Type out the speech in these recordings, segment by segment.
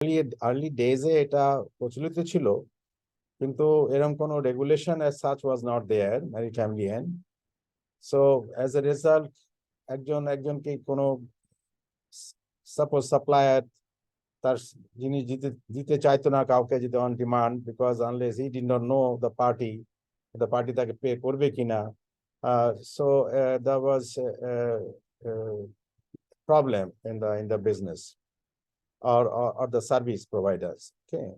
early days এটা প্রচলিত ছিল, কিন্তু এরকম কোনো regulation as such was not there, maritime lien. So as a result, একজনকে কোনো suppose supplier তার জিনিস দিতে চাইতো না কাউকে, যদি on demand, because unless he did not know the party তাকে pay করবে কিনা. So there was a problem in the business or the service providers. Okay.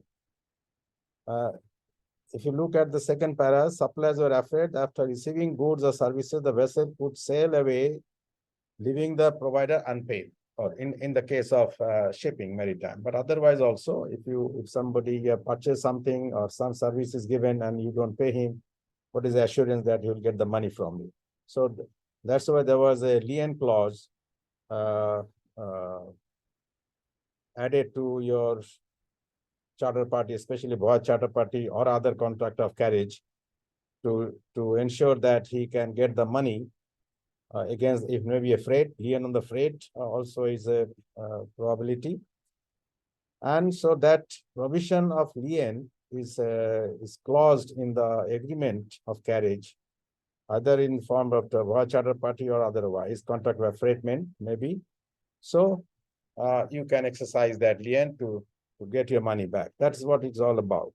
If you look at the second para, suppliers were afraid after receiving goods or services, the vessel could sail away, leaving the provider unpaid, or in the case of shipping maritime. But otherwise also, if somebody purchase something or some service is given and you don't pay him, what is the assurance that he will get the money from you? So that's why there was a lien clause added to your charter party, especially voyage charter party or other contract of carriage, to ensure that he can get the money against, if maybe a freight, lien on the freight also is a probability. And so that provision of lien is claused in the agreement of carriage, either in form of the voyage charter party or otherwise, contract by freightman maybe. So you can exercise that lien to get your money back. That's what it's all about.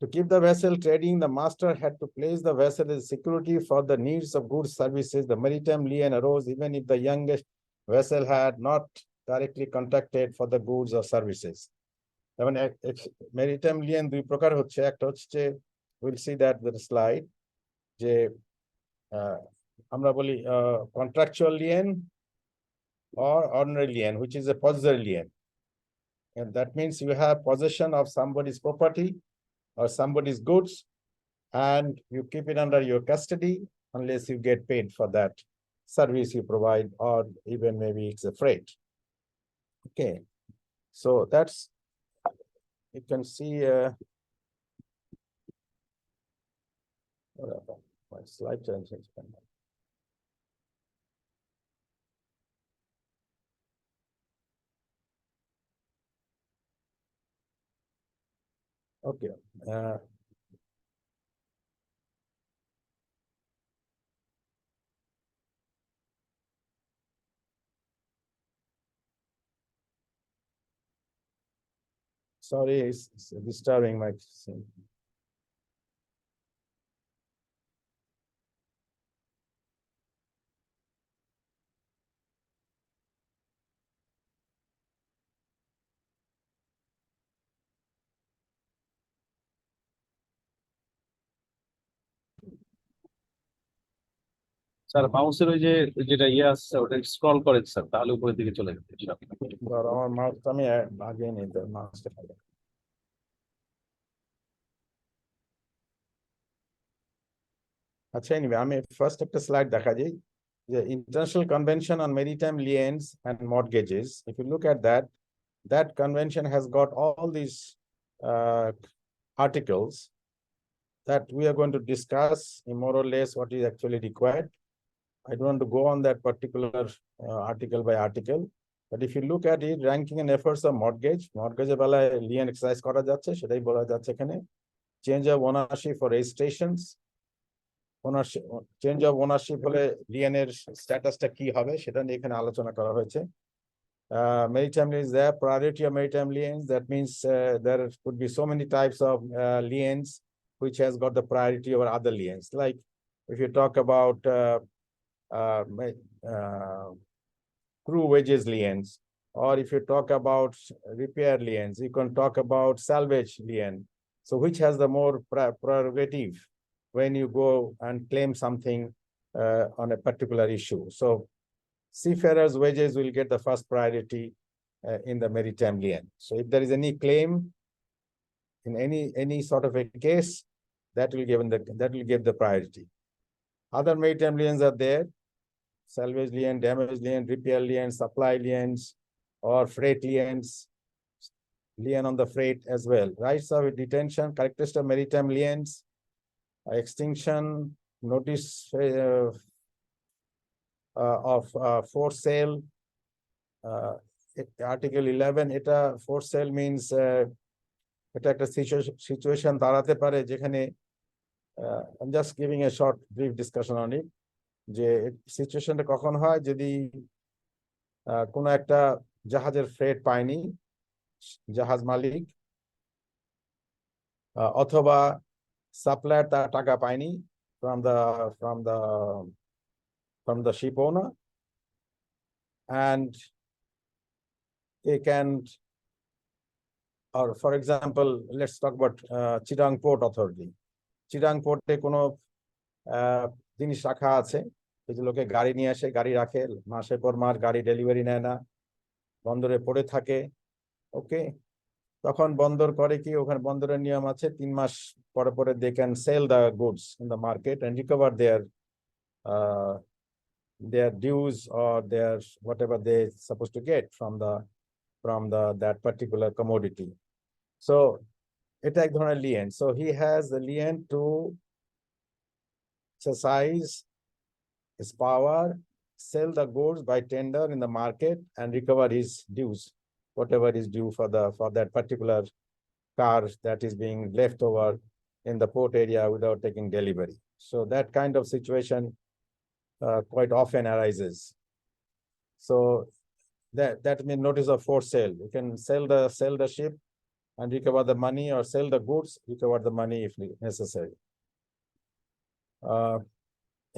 To keep the vessel trading, the master had to place the vessel as security for the needs of goods services. The maritime lien arose even if the youngest vessel had not directly contracted for the goods or services. I mean, maritime lien দুই প্রকার হচ্ছে, একটা হচ্ছে, we'll see that the slide, যে আমরা বলি contractual lien or ordinary lien, which is a possessory lien. And that means you have possession of somebody's property or somebody's goods, and you keep it under your custody unless you get paid for that service you provide, or even maybe it's a freight. Okay, so that's, you can see my slide changes. Okay. Sorry, it's disturbing my scene. Sir মাউসের ওই যে যেটা ইয়ে আসছে ওটা scroll করেন sir, তাহলে উপরের দিকে চলে যাবে। আমার মাউসটা আমি আগে নেই, মাউসটা আচ্ছা, anyway, আমি ফার্স্ট একটা স্লাইড দেখা যাই, যে International Convention on Maritime Liens and Mortgages. If you look at that convention has got all these articles that we are going to discuss in more or less what is actually required. I don't want to go on that particular article by article, but if you look at it, ranking and efforts of mortgage বেলায় lien exercise করা যাচ্ছে, সেটাই বলা যাচ্ছে এখানে। Change of ownership for registrations, ownership, change of ownership হলে লিয়েনের স্ট্যাটাসটা কি হবে সেটা নিয়ে এখানে আলোচনা করা হয়েছে। Maritime liens, there priority of maritime liens, that means there could be so many types of liens which has got the priority over other liens. Like if you talk about crew wages liens, or if you talk about repair liens, you can talk about salvage lien. So which has the more prerogative when you go and claim something on a particular issue? So seafarers' wages will get the first priority in the maritime lien. So if there is any claim in any sort of a case, that will give the priority. Other maritime liens are there: salvage lien, damage lien, repair lien, supply liens, or freight liens, lien on the freight as well. Rights of detention, characteristic of maritime liens, extinction, notice of forced sale, Article 11, এটা forced sale means এটা একটা situation দাঁড়াতে পারে যেখানে I'm just giving a short brief discussion on it, যে সিচুয়েশনটা কখন হয় যদি কোনো একটা জাহাজের ফ্রেট পায়নি জাহাজ মালিক, অথবা সাপ্লায়ার তার টাকা পায়নি from the ship owner, and they can, or for example, let's talk about Chittagong Port Authority. Chittagong পোর্টে কোনো জিনিস রাখা আছে, কিছু লোকে গাড়ি নিয়ে আসে, গাড়ি রাখে, মাসের পর মাস গাড়ি ডেলিভারি নেয় না, বন্দরে পড়ে থাকে। ওকে, তখন বন্দর করে কি, ওখানে বন্দরের নিয়ম আছে 3 মাস পরে পরে they can sell the goods in the market and recover their dues or their whatever they supposed to get from that particular commodity. So এটা এক ধরনের lien. So he has the lien to exercise his power, sell the goods by tender in the market and recover his dues, whatever is due for that particular car that is being left over in the port area without taking delivery. So that kind of situation quite often arises. So that means notice of forced sale. You can sell the ship and recover the money, or sell the goods, recover the money if necessary.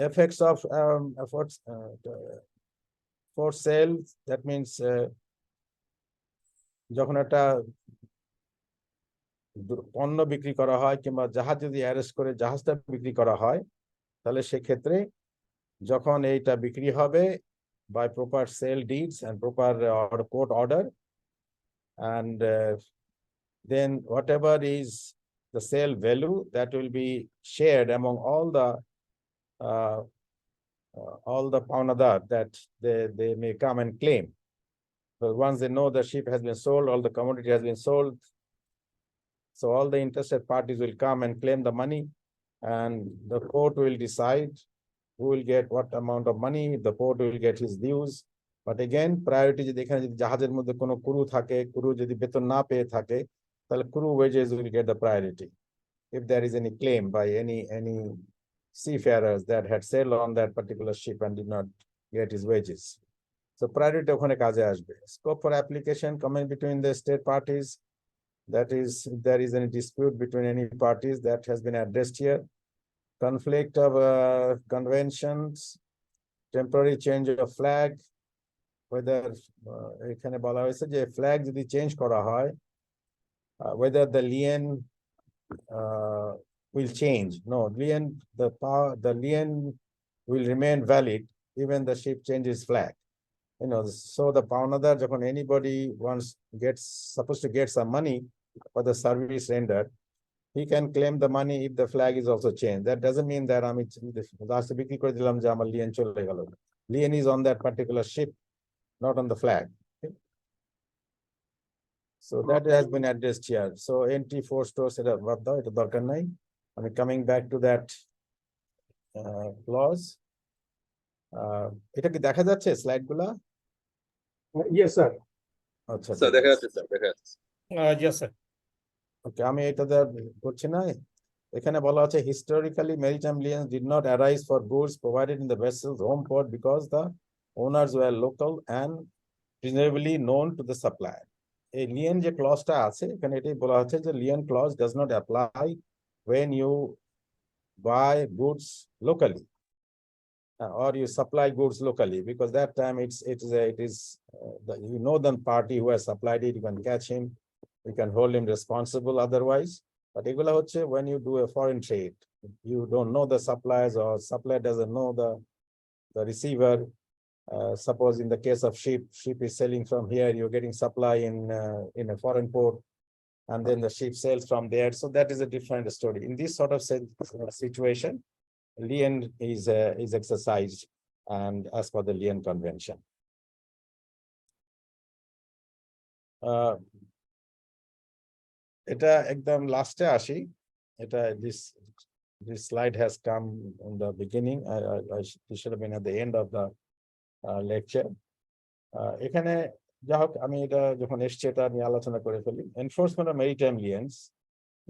Effects of forced sale, that means যখন একটা পণ্য বিক্রি করা হয় কিংবা জাহাজ যদি arrest করে জাহাজটা বিক্রি করা হয়, তাহলে সেক্ষেত্রে যখন এইটা বিক্রি হবে by proper sale deeds and proper court order, and then whatever is the sale value, that will be shared among all the pawnadar that they may come and claim. So once they know the ship has been sold, all the commodity has been sold, so all the interested parties will come and claim the money, and the court will decide who will get what amount of money. The port will get his dues. But again, priority যদি এখানে যদি জাহাজের মধ্যে কোনো crew থাকে, crew যদি বেতন না পেয়ে থাকে, তাহলে crew wages will get the priority if there is any claim by any seafarers that had sailed on that particular ship and did not get his wages. So priority ওখানে কাজে আসবে. Scope for application coming between the state parties, that is, if there is any dispute between any parties, that has been addressed here. Conflict of conventions, temporary change of flag, whether এখানে বলা হয়েছে যে flag যদি change করা হয়, whether the lien will change. No, the lien will remain valid even the ship changes flag. You know, so the pawnadar, যখন anybody supposed to get some money for the service rendered, he can claim the money if the flag is also changed. That doesn't mean that আমি জাহাজটা বিক্রি করে দিলাম যে আমার lien চলে গেল. Lien is on that particular ship, not on the flag. Okay? So that has been addressed here. So entry forced to সেটা বাদ দাও, এটা দরকার নাই. আমি coming back to that clause. এটা কি দেখা যাচ্ছে স্লাইড গুলা? Yes, sir. আচ্ছা, স্যার দেখা যাচ্ছে, স্যার দেখা যাচ্ছে। Yes, sir. ওকে, আমি এটা করছি না। এখানে বলা আছে historically maritime liens did not arise for goods provided in the vessel's home port because the owners were local and reasonably known to the supplier. এই lien যে ক্লজটা আছে এখানে এটাই বলা হচ্ছে যে lien clause does not apply when you buy goods locally or you supply goods locally, because that time it is you know the party who has supplied it, you can catch him, you can hold him responsible otherwise. But এগুলা হচ্ছে when you do a foreign trade, you don't know the suppliers or supplier doesn't know the receiver. Suppose in the case of ship is selling from here, you're getting supply in a foreign port, and then the ship sails from there. So that is a different story. In this sort of situation, lien is exercised and as per the lien convention. এটা একদম লাস্টে আসি। এটা this slide has come in the beginning. It should have been at the end of the lecture. এখানে যা হোক আমি এটা যখন এসছে এটা নিয়ে আলোচনা করে ফেলি। Enforcement of maritime liens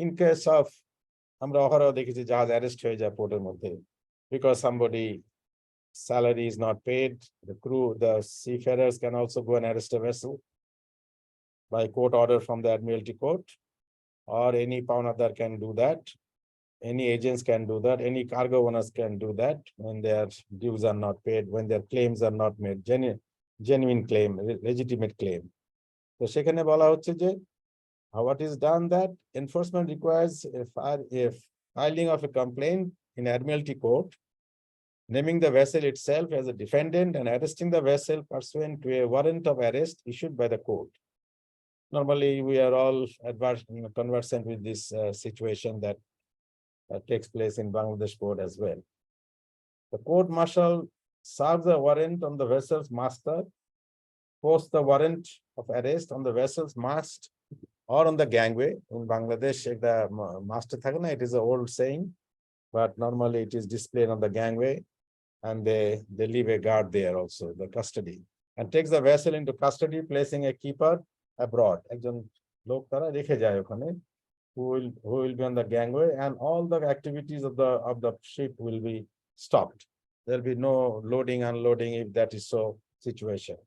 in case of, আমরা অহরহ দেখেছি জাহাজ অ্যারেস্ট হয়ে যায় পোর্টের মধ্যে, because somebody salary is not paid. The crew, the seafarers can also go and arrest a vessel by court order from the Admiralty Court, or any pawnadar can do that. Any agents can do that. Any cargo owners can do that when their dues are not paid, when their claims are not made, genuine claim, legitimate claim. So সেখানে বলা হচ্ছে যে what is done, that enforcement requires a filing of a complaint in Admiralty Court, naming the vessel itself as a defendant and arresting the vessel pursuant to a warrant of arrest issued by the court. Normally, we are all conversant with this situation that takes place in Bangladesh port as well. The court martial serves a warrant on the vessel's master, posts the warrant of arrest on the vessel's mast or on the gangway. In Bangladesh, the master thakna, it is an old saying, but normally it is displayed on the gangway, and they leave a guard there also, the custody, and takes the vessel into custody, placing a keeper abroad. একজন লোক তারা রেখে যায় ওখানে, who will be on the gangway, and all the activities of the ship will be stopped. There'll be no loading, unloading if that is so situation.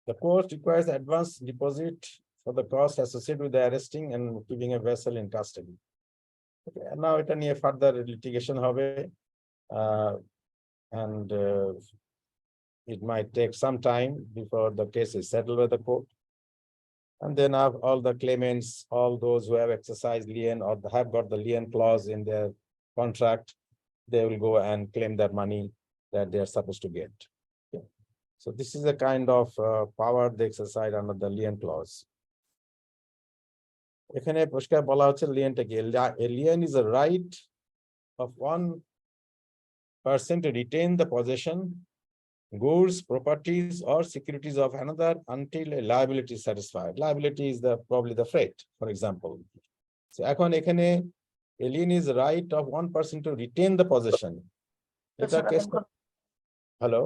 The court requires advance deposit for the cost associated with the arresting and keeping a vessel in custody. Okay, and now এটা নিয়ে further litigation হবে, and it might take some time before the case is settled by the court. And then all the claimants, all those who have exercised lien or have got the lien clause in their contract, they will go and claim that money that they are supposed to get. Okay. So this is a kind of power they exercise under the lien clause. এখানে পরিষ্কার বলা হচ্ছে লিয়েনটা কি? A lien is a right of one person to retain the possession, goods, properties, or securities of another until a liability is satisfied. Liability is probably the freight, for example. So এখন এখানে a lien is the right of one person to retain the possession. এটা case, hello,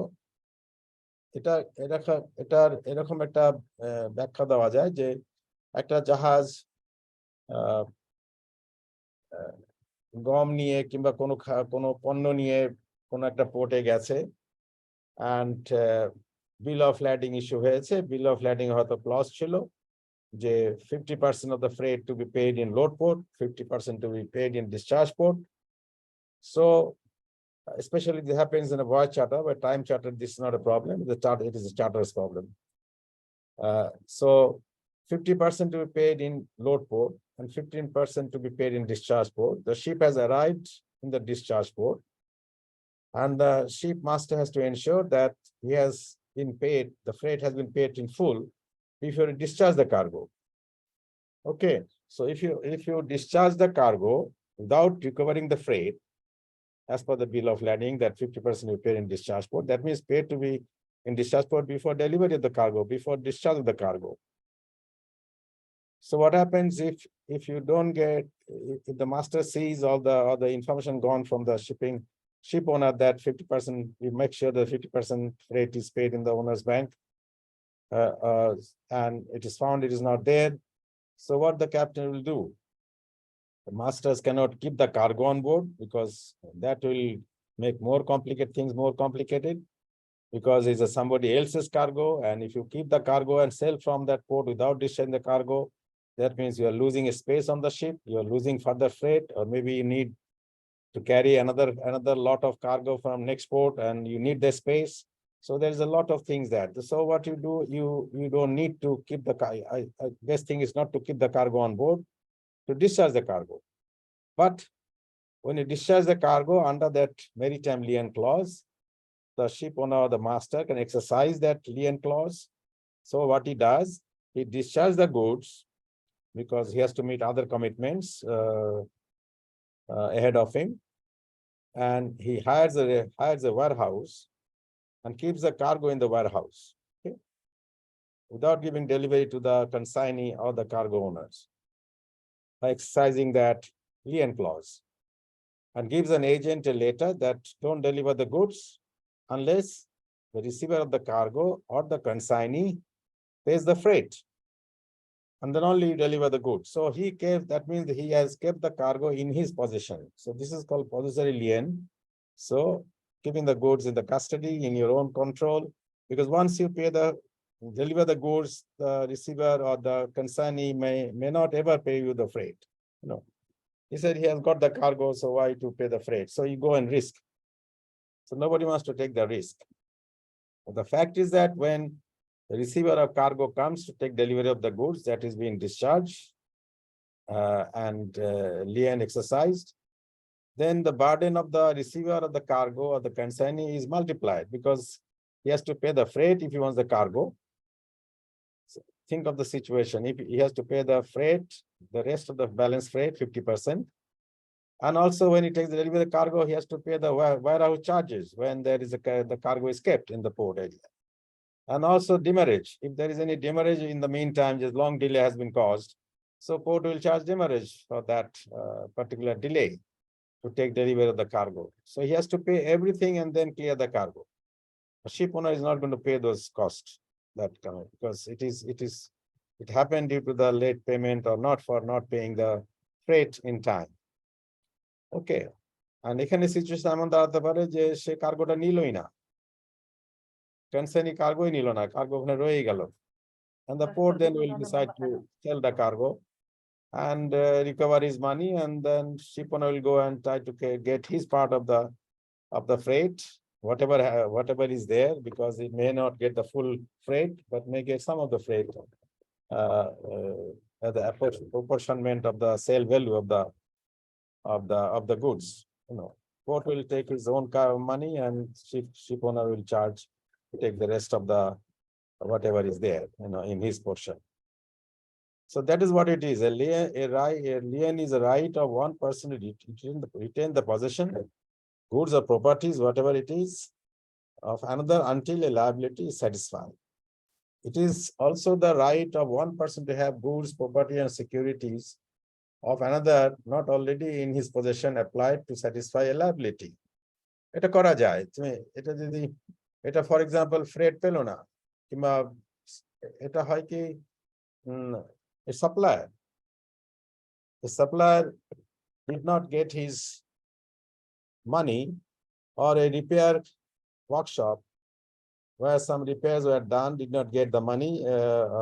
এটার এরকম একটা ব্যাখ্যা দেওয়া যায় যে একটা জাহাজ গম নিয়ে কিংবা কোনো পণ্য নিয়ে কোনো একটা পোর্টে গেছে, and bill of lading issue হয়েছে। bill of lading হয়তো clause ছিল যে 50% of the freight to be paid in load port, 50% to be paid in discharge port. So especially this happens in a voyage charter, but time charter this is not a problem. It is a charter's problem. So 50% to be paid in load port and 15% to be paid in discharge port. The ship has arrived in the discharge port, and the ship master has to ensure that he has been paid, the freight has been paid in full before you discharge the cargo. Okay, so if you discharge the cargo without recovering the freight, as per the bill of lading, that 50% you pay in discharge port, that means paid to be in discharge port before delivery of the cargo, before discharge of the cargo. So what happens if you don't get, if the master sees all the information gone from the ship owner that 50%, we make sure that 50% freight is paid in the owner's bank, and it is found it is not there. So what the captain will do? The masters cannot keep the cargo on board, because that will make things more complicated, because it's somebody else's cargo, and if you keep the cargo and sell from that port without discharging the cargo, that means you are losing a space on the ship, you are losing further freight, or maybe you need to carry another lot of cargo from next port and you need the space. So there's a lot of things that. So what you do, you don't need to keep the best thing is not to keep the cargo on board, to discharge the cargo. But when you discharge the cargo under that maritime lien clause, the ship owner or the master can exercise that lien clause. So what he does, he discharges the goods because he has to meet other commitments ahead of him, and he hires a warehouse and keeps the cargo in the warehouse, okay, without giving delivery to the consignee or the cargo owners, by exercising that lien clause, and gives an agent a letter that don't deliver the goods unless the receiver of the cargo or the consignee pays the freight. And then only you deliver the goods. So he kept, that means he has kept the cargo in his possession. So this is called possessory lien. So keeping the goods in the custody, in your own control, because once you deliver the goods, the receiver or the consignee may not ever pay you the freight. He said he has got the cargo, so why to pay the freight? So you go and risk. So nobody wants to take the risk. But the fact is that when the receiver of cargo comes to take delivery of the goods that is being discharged and lien exercised, then the burden of the receiver of the cargo or the consignee is multiplied because he has to pay the freight if he wants the cargo. So think of the situation. If he has to pay the freight, the rest of the balance freight, 50%. And also when he takes the delivery of the cargo, he has to pay the warehouse charges when there is the cargo is kept in the port area. And also demurrage. If there is any demurrage in the meantime, just long delay has been caused. So port will charge demurrage for that particular delay to take delivery of the cargo. So he has to pay everything and then clear the cargo. A ship owner is not going to pay those costs that come because it happened due to the late payment or not paying the freight in time. Okay. And এখানে situation এমন দাঁড়াতে পারে যে সে কার্গোটা নিলই না। Concerning cargo নিল না, cargo ওখানে রয়ে গেল। And the port then will decide to sell the cargo and recover his money, and then ship owner will go and try to get his part of the freight, whatever is there, because it may not get the full freight, but may get some of the freight, the apportionment of the sale value of the goods. Port will take his own money, and ship owner will charge to take the rest of the whatever is there, in his portion. So that is what it is. A lien is a right of one person to retain the possession, goods or properties, whatever it is, of another until a liability is satisfied. It is also the right of one person to have goods, property, and securities of another not already in his possession applied to satisfy a liability. এটা করা যায়। এটা যদি for example freight পেল না, কিংবা এটা হয় কি a supplier did not get his money, or a repair workshop where some repairs were done did not get the money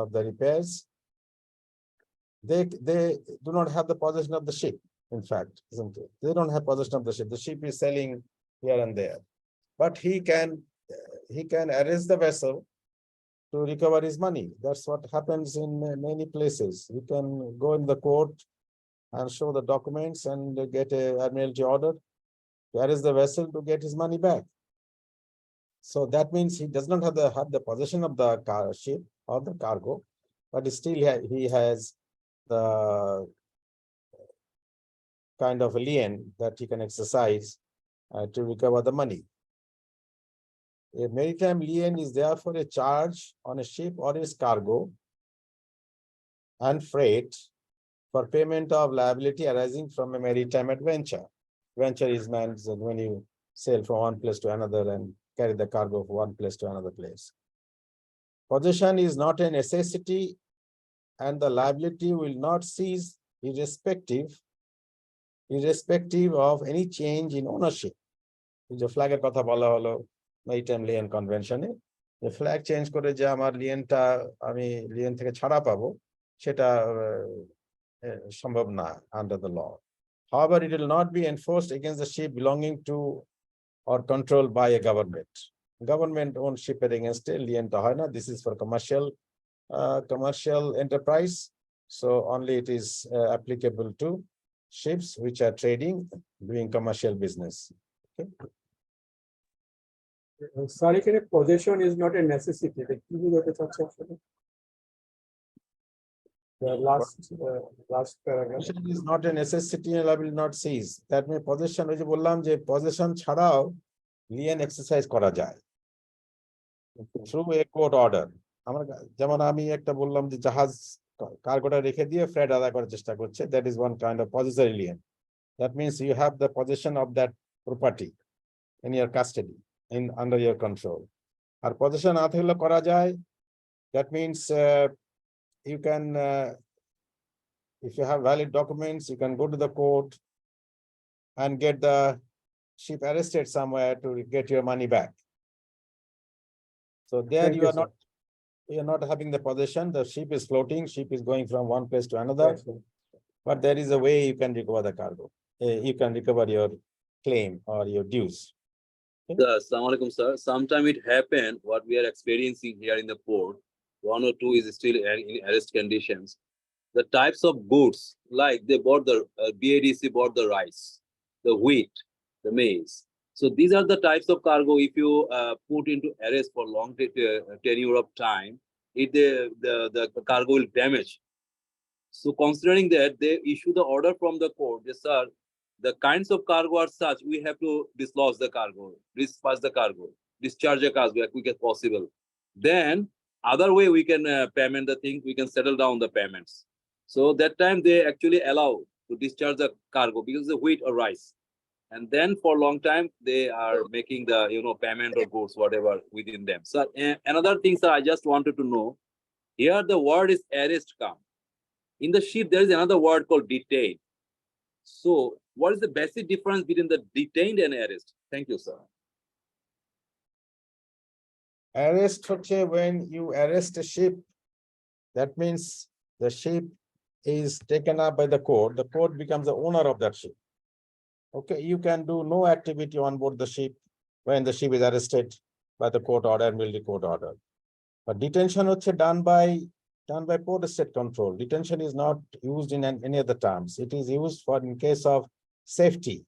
of the repairs. They do not have the possession of the ship, in fact, isn't it? They don't have possession of the ship. The ship is selling here and there, but he can arrest the vessel to recover his money. That's what happens in many places. You can go in the court and show the documents and get a admiralty order to arrest the vessel to get his money back. So that means he does not have the possession of the ship or the cargo, but still he has the kind of lien that he can exercise to recover the money. A maritime lien is therefore a charge on a ship or its cargo and freight for payment of liability arising from a maritime adventure. Venture is meant when you sail from one place to another and carry the cargo from one place to another place. Possession is not a necessity, and the liability will not cease irrespective of any change in ownership. The flag কথা বলা হলো Maritime Lien Convention A, the flag change করে যে আমার লিয়েনটা আমি Leyen থেকে ছাড়া পাবো সেটা সম্ভব না under the law. However, it will not be enforced against the ship belonging to or controlled by a government. Government owned ship against a lienটা হয় না. This is for commercial enterprise. So only it is applicable to ships which are trading, doing commercial business. Okay. Sorry, possession is not a necessity. The last paragraph. Possession is not a necessity and I will not cease. That means possession, ওই যে বললাম যে possession ছাড়াও lien exercise করা যায় through a court order. যেমন আমি একটা বললাম যে জাহাজ কার্গোটা রেখে দিয়ে ফ্রেট আদায় করার চেষ্টা করছে, that is one kind of possessory lien. That means you have the possession of that property in your custody, under your control. আর পজিশন না থাকলে করা যায়, that means you can if you have valid documents, you can go to the court and get the ship arrested somewhere to get your money back. So there Thank you you, are sir. not, you are not having the possession, the ship is floating, ship is going from one place to another, Yes, sir. but there is a way you can recover the cargo. You can recover your claim or your dues. Sir, Assalamu alaikum, sir. Sometime it happened, what we are experiencing here in the port, one or two is still in arrest conditions. The types of goods, like they bought the BADC bought the rice, the wheat, the maize. So these are the types of cargo. If you put into arrest for long tenure of time, the cargo will damage. So considering that, they issue the order from the court. Yes, sir. The kinds of cargo are such, we have to dislodge the cargo, dispatch the cargo, discharge the cargo as quick as possible. Then, other way we can payment the thing, we can settle down the payments. So that time they actually allow to discharge the cargo because the wheat or rice. And then for a long time, they are making the payment or goods, whatever within them. So another thing, sir, I just wanted to know, here the word is arrest come. In the ship, there is another word called detain. So, what is the basic difference between the detained and arrest? Thank you, sir. Arrest হচ্ছে when you arrest a ship, that means the ship is taken up by the court becomes the owner of that ship. Okay, you can do no activity on board the ship when the ship is arrested by the court order and military court order. But detention হচ্ছে done by port state control. Detention is not used in any other terms. It is used for in case of safety.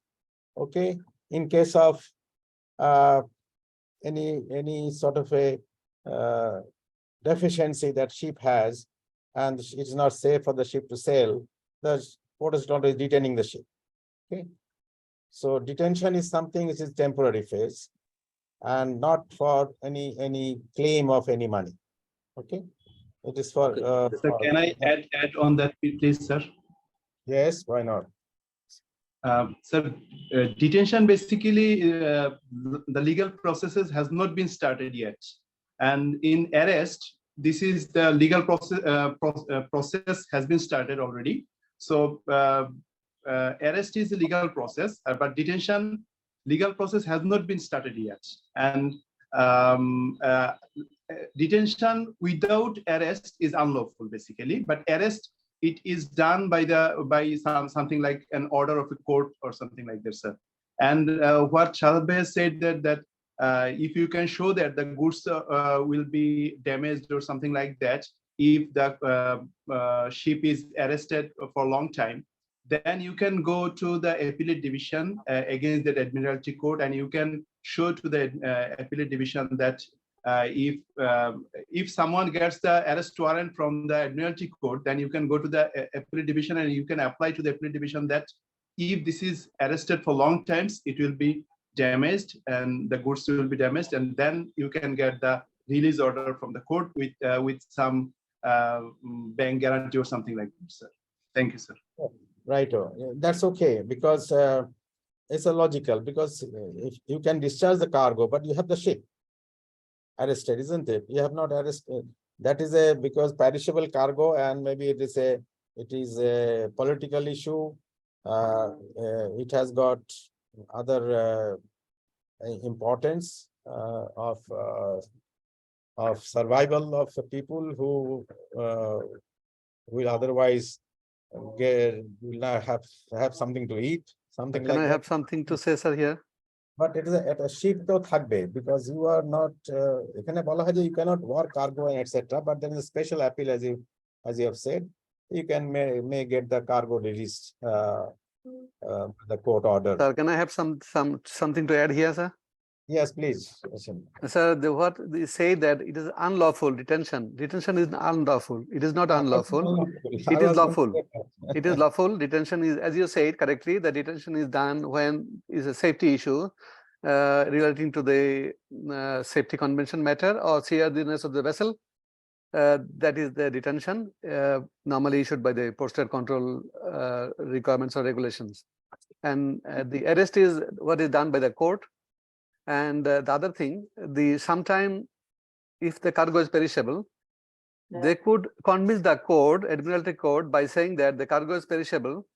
Okay, in case of any sort of a deficiency that ship has, and it's not safe for the ship to sail, the port state control is detaining the ship. Okay, so detention is something which is temporary phase and not for any claim of any money. Okay. It is for. Sir, can I add on that, please, sir? Yes, why not? Sir, detention basically, the legal processes has not been started yet. And in arrest, this is the legal process has been started already. So arrest is a legal process, but detention legal process has not been started yet. And detention without arrest is unlawful basically, but arrest, it is done by something like an order of a court or something like that, sir. And what Shahad Bhai said that if you can show that the goods will be damaged or something like that, if the ship is arrested for a long time, then you can go to the appellate division against the Admiralty Court, and you can show to the appellate division that if someone gets the arrest warrant from the Admiralty Court, then you can go to the appellate division and you can apply to the appellate division that if this is arrested for long times, it will be damaged and the goods will be damaged, and then you can get the release order from the court with some bank guarantee or something like that, sir. Thank you, sir. Right. That's okay, because it's a logical, because if you can discharge the cargo, but you have the ship arrested, isn't it? You have not arrested. That is because perishable cargo, and maybe it is a political issue. It has got other importance of survival of the people who will otherwise will not have something to eat, something Can like I that. have something to say, sir, here? But it is at a ship though থাকবে, because you are not এখানে বলা হয় যে you cannot work cargo and etc. But there is a special appeal, as you have said, you can may get the cargo released the court order. Sir, can I have something to add here, sir? Yes, please. Sir, what they say that it is unlawful detention. Detention is unlawful. It is not unlawful. It is lawful. It is lawful. Detention is, as you said correctly, the detention is done when is a safety issue relating to the safety convention matter or seaworthiness of the vessel. That is the detention normally issued by the postal control requirements or regulations. And the arrest is what is done by the court. And the other thing, sometime if the cargo is perishable, they could convince the court, Admiralty Court, by saying that the cargo is perishable,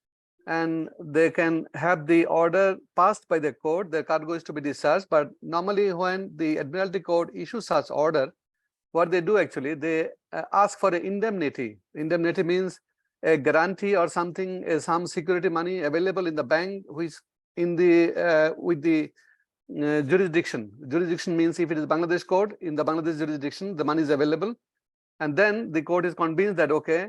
and they can have the order passed by the court, the cargo is to be discharged. But normally when the Admiralty Court issues such order, what they do actually, they ask for an indemnity. Indemnity means a guarantee or something, some security money available in the bank, which in the with the jurisdiction. Jurisdiction means if it is Bangladesh court, in the Bangladesh jurisdiction, the money is available. And then the court is convinced that, okay,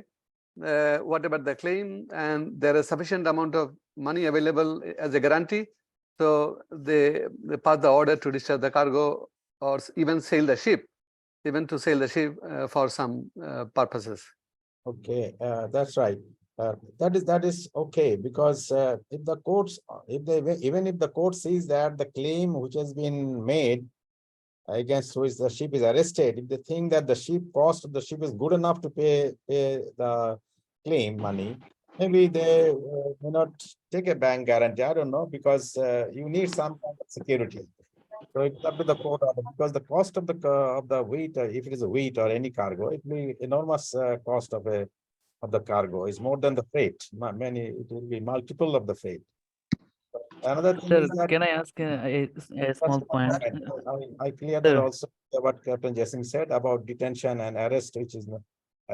whatever the claim, and there is sufficient amount of money available as a guarantee. So they pass the order to discharge the cargo or even sail the ship, even to sail the ship for some purposes. Okay, that's right. That is okay, because if the courts, even if the court sees that the claim which has been made against which the ship is arrested, if they think that the cost of the ship is good enough to pay the claim money, maybe they may not take a bank guarantee. I don't know, because you need some kind of security. So it's up to the court order, because the cost of the wheat, if it is a wheat or any cargo, it will be enormous cost of the cargo is more than the freight. It will be multiple of the freight. Another thing Sir, is that, can I ask a small point? I clear that Sir. also what Captain Jasim said about detention and arrest, which is not,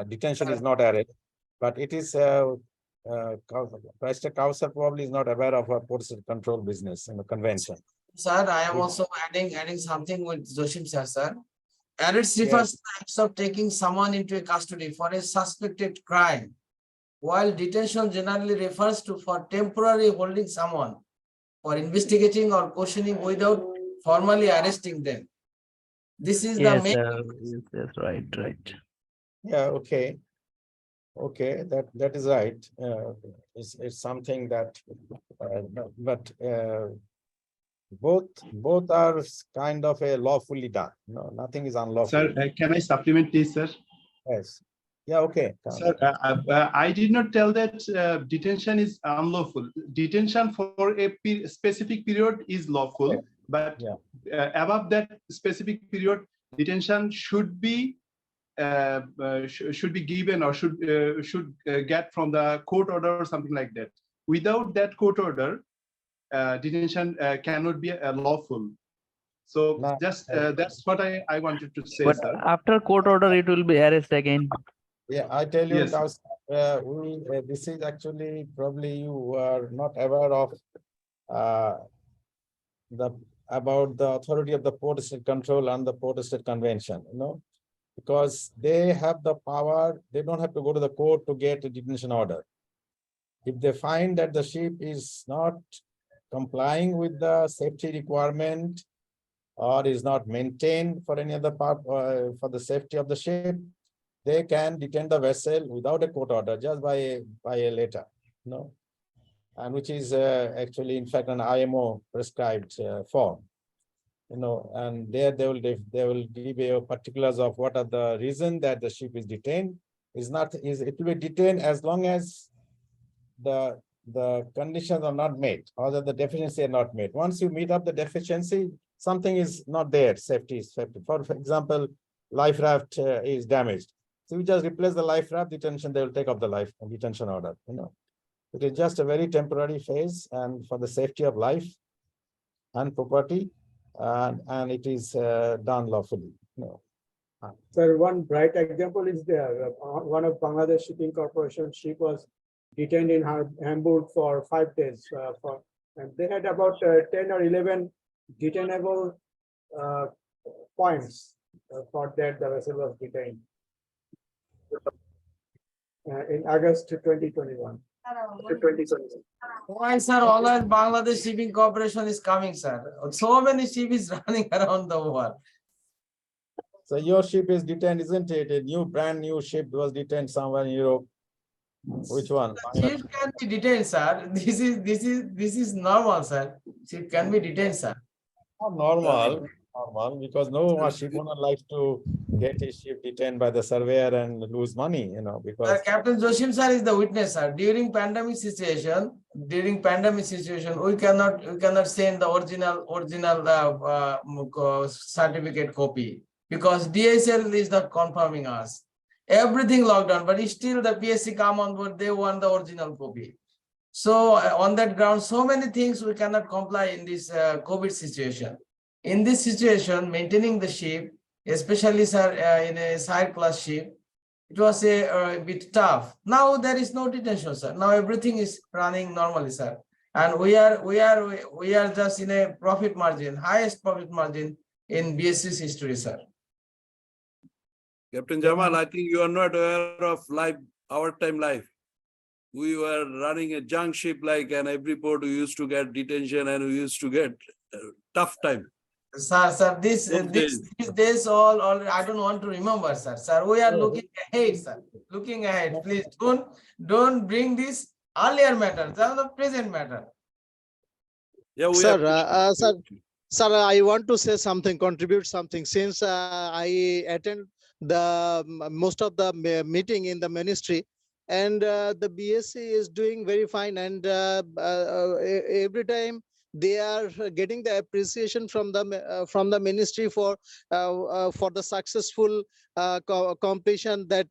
detention is not arrest, but it is Mr. Kausar probably is not aware of a port control business in the convention. Sir, I am Yeah. also adding something with Joshim sir. Arrest Yes. refers to acts of taking someone into a custody for a suspected crime, while detention generally refers to for temporary holding someone for investigating or questioning without formally arresting them. This is the Yes, main. sir. Yes, right. Yeah, okay. Okay, that is right. It's something that, but both are kind of a lawfully done. No, nothing is unlawful. Sir, can I supplement this, sir? Yes. Yeah, okay. Sir, I did not tell that detention is unlawful. Detention for a specific period is lawful, Yeah. but Yeah. Above that specific period, detention should be given or should get from the court order or something like that. Without that court order, detention cannot be lawful. So No, just that's what I wanted to say, But sir. after court order, it will be arrest again. Yeah, I tell you, Yes. Kaus, this is actually probably you are not aware of about the authority of the Port State Control and the Port State Convention, because they have the power. They don't have to go to the court to get a detention order. If they find that the ship is not complying with the safety requirement or is not maintained for any other part for the safety of the ship, they can detain the vessel without a court order, just by a letter, and which is actually, in fact, an IMO prescribed form, and there they will give you particulars of what are the reason that the ship is detained. It will be detained as long as the conditions are not met or that the deficiency are not met. Once you meet up the deficiency, something is not there. Safety is safety. For example, life raft is damaged. So you just replace the life raft, detention, they will take up the detention order. It is just a very temporary phase and for the safety of life and property, and it is done lawfully. Sir, one bright example is there. One of Bangladesh Shipping Corporation ship was detained in Hamburg for 5 days. And they had about 10 or 11 detainable points for that the vessel was detained in August 2021. Why, sir? Always Bangladesh Shipping Corporation is coming, sir. So many ships running around the world. So your ship is detained, isn't it? A brand new ship was detained somewhere in Europe. Which one? Ship can be detained, sir. This is normal, sir. Ship can be detained, sir. Not normal, because no ship owner likes to get his ship detained by the surveyor and lose money, because Captain Joshim sir is the witness, sir. During pandemic situation, we cannot send the original certificate copy. because DSL is not confirming us. Everything locked down, but still the PSC come on board, they want the original copy. So on that ground, so many things we cannot comply in this COVID situation. In this situation, maintaining the ship, especially sir, in a side class ship, it was a bit tough. Now there is no detention, sir. Now everything is running normally, sir. And we are just in a profit margin, highest profit margin in BSC's history, sir. Captain Jamal, I think you are not aware of our time life. We were running a junk ship and every port we used to get detention and we used to get tough time. Sir, this days all I don't want to remember, sir. Sir, we are looking ahead, sir. Looking ahead. Please don't bring this earlier matter, the present matter. Yeah, we Sir, I want to say something, contribute something. Since I attend the most of the meeting in the ministry, and the BSc is doing very fine, and every time they are getting the appreciation from the ministry for the successful completion, that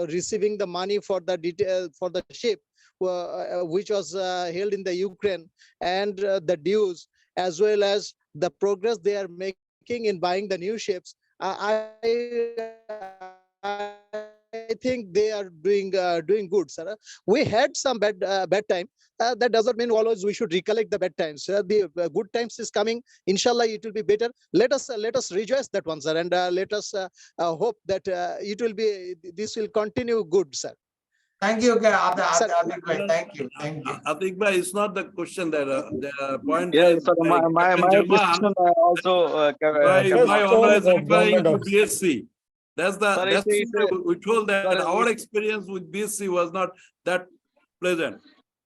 receiving the money for the ship which was held in the Ukraine, and the dues, as well as the progress they are making in buying the new ships. I think they are doing good, sir. We had some bad time. That doesn't mean always we should recollect the bad times. The good times is coming. Inshallah, it will be better. Let us rejoice that one, sir, and let us hope that this will continue good, sir. Thank you, thank you. Atik bhai, it's not the question that the point. Yes, sir, my question also. Why always referring to BSc? That's Sir, we told that our experience with BSc was not that pleasant.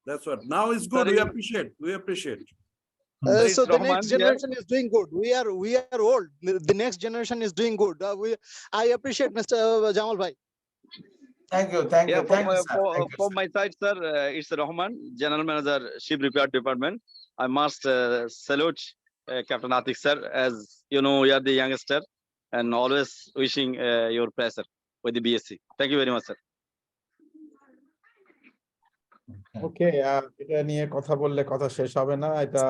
That's what. Now it's good. Sir, We appreciate. So the next generation is doing good. We are old. The next generation is doing good. I appreciate Mr. Jamal bhai. Thank you. From my side, sir, it's Rahman, General Manager, Ship Repair Department. I must salute Captain Atik, sir, as you know, you are the youngster, and always wishing your pleasure with the BSc. Thank you very much, sir. Okay, এটা নিয়ে কথা বললে কথা শেষ হবে না, এটা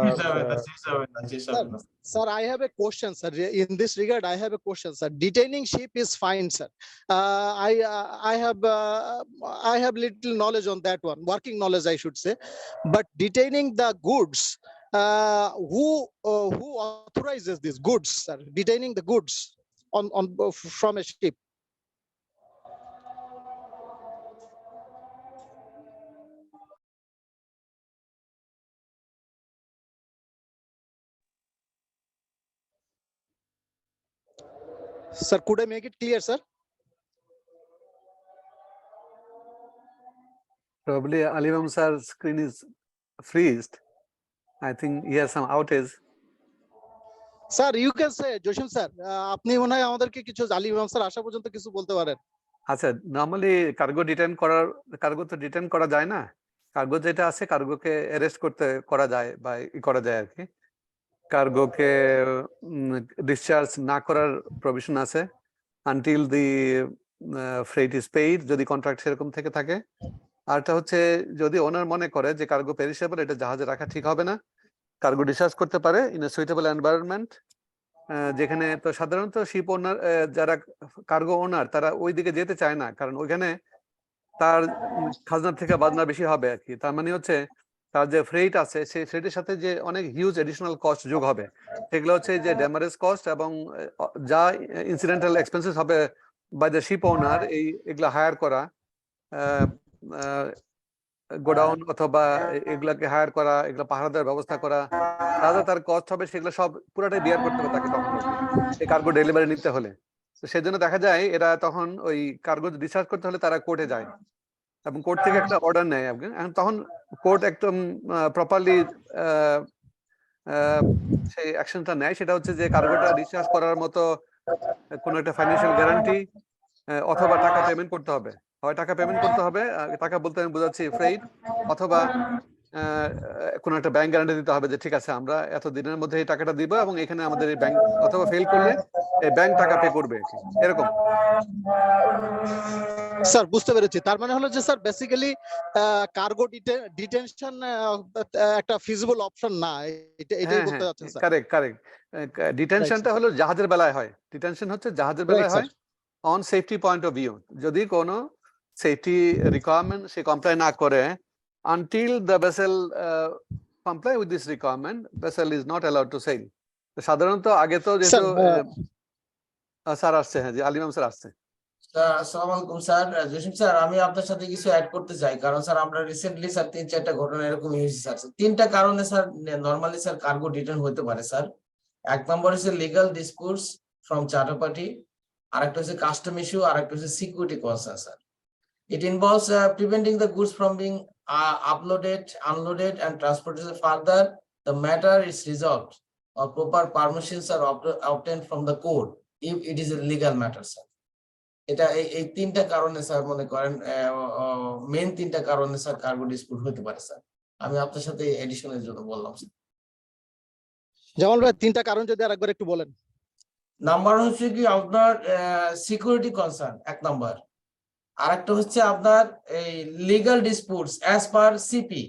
Sir, I have a question, sir. In this regard, I have a question, sir. Detaining ship is fine, sir. I have little knowledge on that one, working knowledge, I should say. But detaining the goods, who authorizes these goods, sir? Detaining the goods from a ship. Sir, could I make it clear, sir? Probably IMAM sir's screen is freezed. I think he has some outage. Sir, you can say, Joshim sir, আপনি মনে হয় আমাদেরকে কিছু IMAM sir আসা পর্যন্ত কিছু বলতে পারেন। আচ্ছা, নরমালি কার্গো তো ডিটেইন করা যায় না। কার্গো যেটা আছে, কার্গোকে অ্যারেস্ট করা যায় বা করা যায় আর কি। কার্গোকে ডিসচার্জ না করার প্রভিশন আছে until the freight is paid, যদি কন্ট্রাক্ট সেরকম থেকে থাকে। আরটা হচ্ছে যদি ওনার মনে করে যে কার্গো পেরিশেবল, এটা জাহাজে রাখা ঠিক হবে না, কার্গো ডিসচার্জ করতে পারে ইন এ সুইটেবল এনভায়রনমেন্ট, যেখানে তো সাধারণত শিপ ওনার, যারা কার্গো ওনার, তারা ওই দিকে যেতে চায় না, কারণ ওইখানে তার খাজনার থেকে বাজনা বেশি হবে আর কি। তার মানে হচ্ছে তার যে ফ্রেট আছে, সেই ফ্রেটের সাথে যে অনেক হিউজ এডিশনাল কস্ট যোগ হবে, সেগুলো হচ্ছে যে ড্যামারেজ কস্ট এবং যা ইনসিডেন্টাল এক্সপেন্সেস হবে বাই দ্য শিপ ওনার, এগুলা হায়ার করা, গোডাউন অথবা এগুলাকে হায়ার করা, এগুলা পাহারা দেওয়ার ব্যবস্থা করা, যা তার কস্ট হবে সেগুলো সব পুরাটাই বিয়ার করতে হবে তাকে তখন এই কার্গো ডেলিভারি নিতে হলে। তো সেজন্য দেখা যায় এরা তখন ওই কার্গো ডিসচার্জ করতে হলে তারা কোর্টে যায় এবং কোর্ট থেকে একটা অর্ডার নেয়। এখন তখন কোর্ট একদম প্রপারলি সেই অ্যাকশনটা নেয়, সেটা হচ্ছে যে কার্গোটা ডিসচার্জ করার মতো কোনো একটা ফাইন্যান্সিয়াল গ্যারান্টি অথবা টাকা পেমেন্ট করতে হবে। হয় টাকা পেমেন্ট করতে হবে, টাকা বলতে আমি বোঝাচ্ছি ফ্রেট, অথবা কোনো একটা ব্যাংক গ্যারান্টি দিতে হবে যে ঠিক আছে আমরা এত দিনের মধ্যে এই টাকাটা দিব এবং এখানে আমাদের এই ব্যাংক অথবা ফেল করলে এই ব্যাংক টাকা পে করবে এরকম। স্যার বুঝতে পেরেছি, তার মানে হলো যে স্যার বেসিক্যালি কার্গো ডিটেনশন একটা ফিজিবল অপশন না, এটাই বলতে যাচ্ছেন স্যার? কারেক্ট। ডিটেনশনটা হলো জাহাজের বেলায় হয়, ডিটেনশন হচ্ছে জাহাজের বেলায় হয় on safety point of view. যদি কোনো সেফটি রিকোয়ারমেন্ট সে কমপ্লাই না করে, until the vessel comply with this requirement, vessel is not allowed to sail. সাধারণত আগে তো যেহেতু স্যার আসছে, হ্যাঁ জি আলিমাম স্যার আসছে। আসসালামু আলাইকুম স্যার। জসিম স্যার, আমি আপনার সাথে কিছু অ্যাড করতে চাই, কারণ স্যার আমরা রিসেন্টলি স্যার 3-4টা ঘটনা এরকম হয়েছে স্যার। 3টা কারণে sir normally sir cargo detain হতে পারে স্যার। 1 নম্বর হচ্ছে লিগাল ডিসপুটস ফ্রম চার্টার পার্টি, আরেকটা হচ্ছে কাস্টম ইস্যু, আরেকটা হচ্ছে security concern sir. It involves preventing the goods from being uploaded, unloaded, and transported further. The matter is resolved or proper permissions are obtained from the court if it is a legal matter, sir. এটা এই 3টা কারণে sir মনে করেন main 3টা কারণে sir cargo dispute হতে পারে স্যার। আমি আপনার সাথে এডিশনের জন্য বললাম স্যার। জামাল ভাই 3টা কারণ যদি আরেকবার একটু বলেন। নাম্বার হচ্ছে কি আপনার সিকিউরিটি কনসার্ন 1 নাম্বার, আরেকটা হচ্ছে আপনার এই legal disputes as per CP,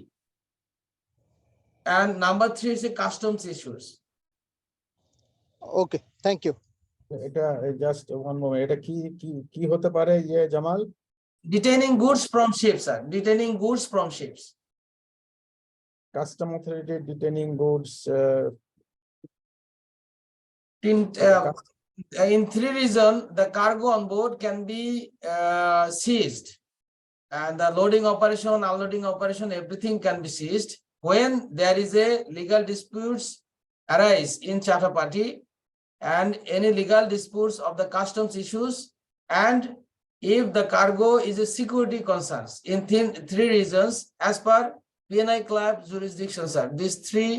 and number 3 হচ্ছে customs issues. Okay, thank you. এটা জাস্ট ওয়ান মোমেন্ট, এটা কি হতে পারে ইয়ে Jamal? Detaining goods from ships sir, detaining goods from ships. Custom authority detaining goods In 3 reasons, the cargo on board can be seized, and the loading operation, unloading operation, everything can be seized when there is a legal disputes arise in charter party, and any legal disputes of the customs issues, and if the cargo is a security concerns. In 3 reasons as per PNI club jurisdiction, sir. These 3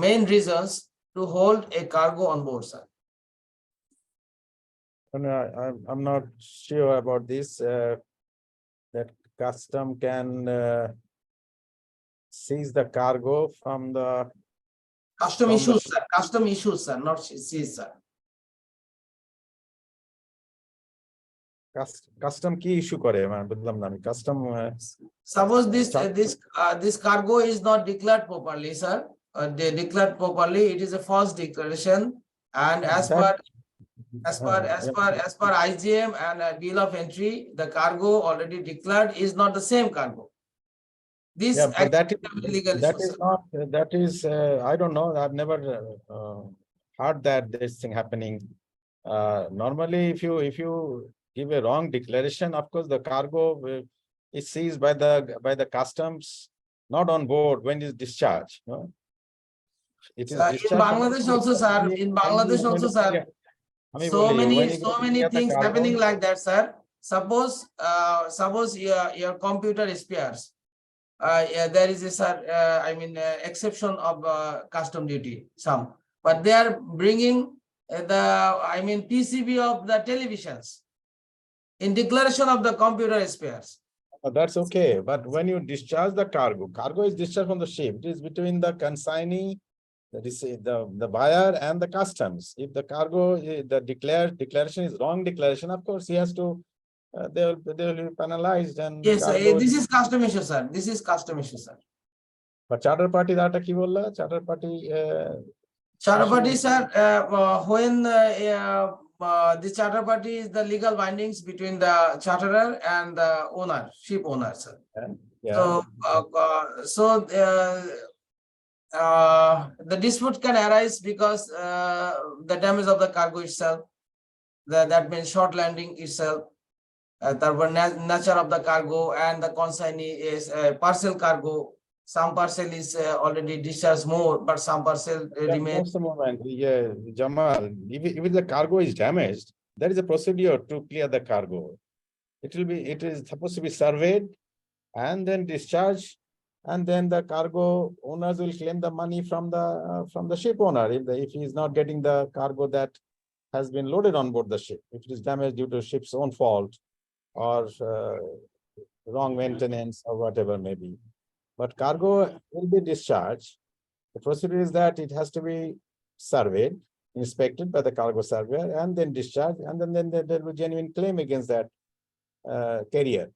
main reasons to hold a cargo on board, sir. I'm not sure about this, that custom can seize the cargo from the Custom issues, sir. Custom issues, sir, not seize, sir. Custom কি issue করে মানে বুঝলাম না আমি। Custom Suppose this cargo is not declared properly, sir. They declared properly, it is a false declaration, and as per IGM and bill of entry, the cargo already declared is not the same cargo. This that is I don't know, I've never heard that this thing happening. Normally if you give a wrong declaration, of course the cargo is seized by the customs, not on board when it's discharged, no? It is in Bangladesh also, sir. In Bangladesh also, sir. So many things happening like that, sir. Suppose your computer spares. There is a exception of custom duty, some, but they are bringing the PCB of the televisions in declaration of the computer spares. That's okay, but when you discharge the cargo is discharged from the ship. It is between the consignee, the buyer, and the customs. If the cargo, the declaration is wrong declaration, of course he has to. They will be penalized. And yes, this is custom issue, sir. This is custom issue, sir. But charter party data ki bolla? Charter party, sir, when the charter party is the legal bindings between the charterer and the owner, ship owner, sir. Yeah. So the dispute can arise because the damage of the cargo itself, that means short landing itself, the nature of the cargo, and the consignee is parcel cargo. Some parcel is already discharged more, but some parcel remains. Yeah, Jamal, if the cargo is damaged, there is a procedure to clear the cargo. It is supposed to be surveyed and then discharged, and then the cargo owners will claim the money from the ship owner if he is not getting the cargo that has been loaded on board the ship. If it is damaged due to ship's own fault or wrong maintenance or whatever may be. But cargo will be discharged. The procedure is that it has to be surveyed, inspected by the cargo surveyor, and then discharged, and then there will be genuine claim against that carrier.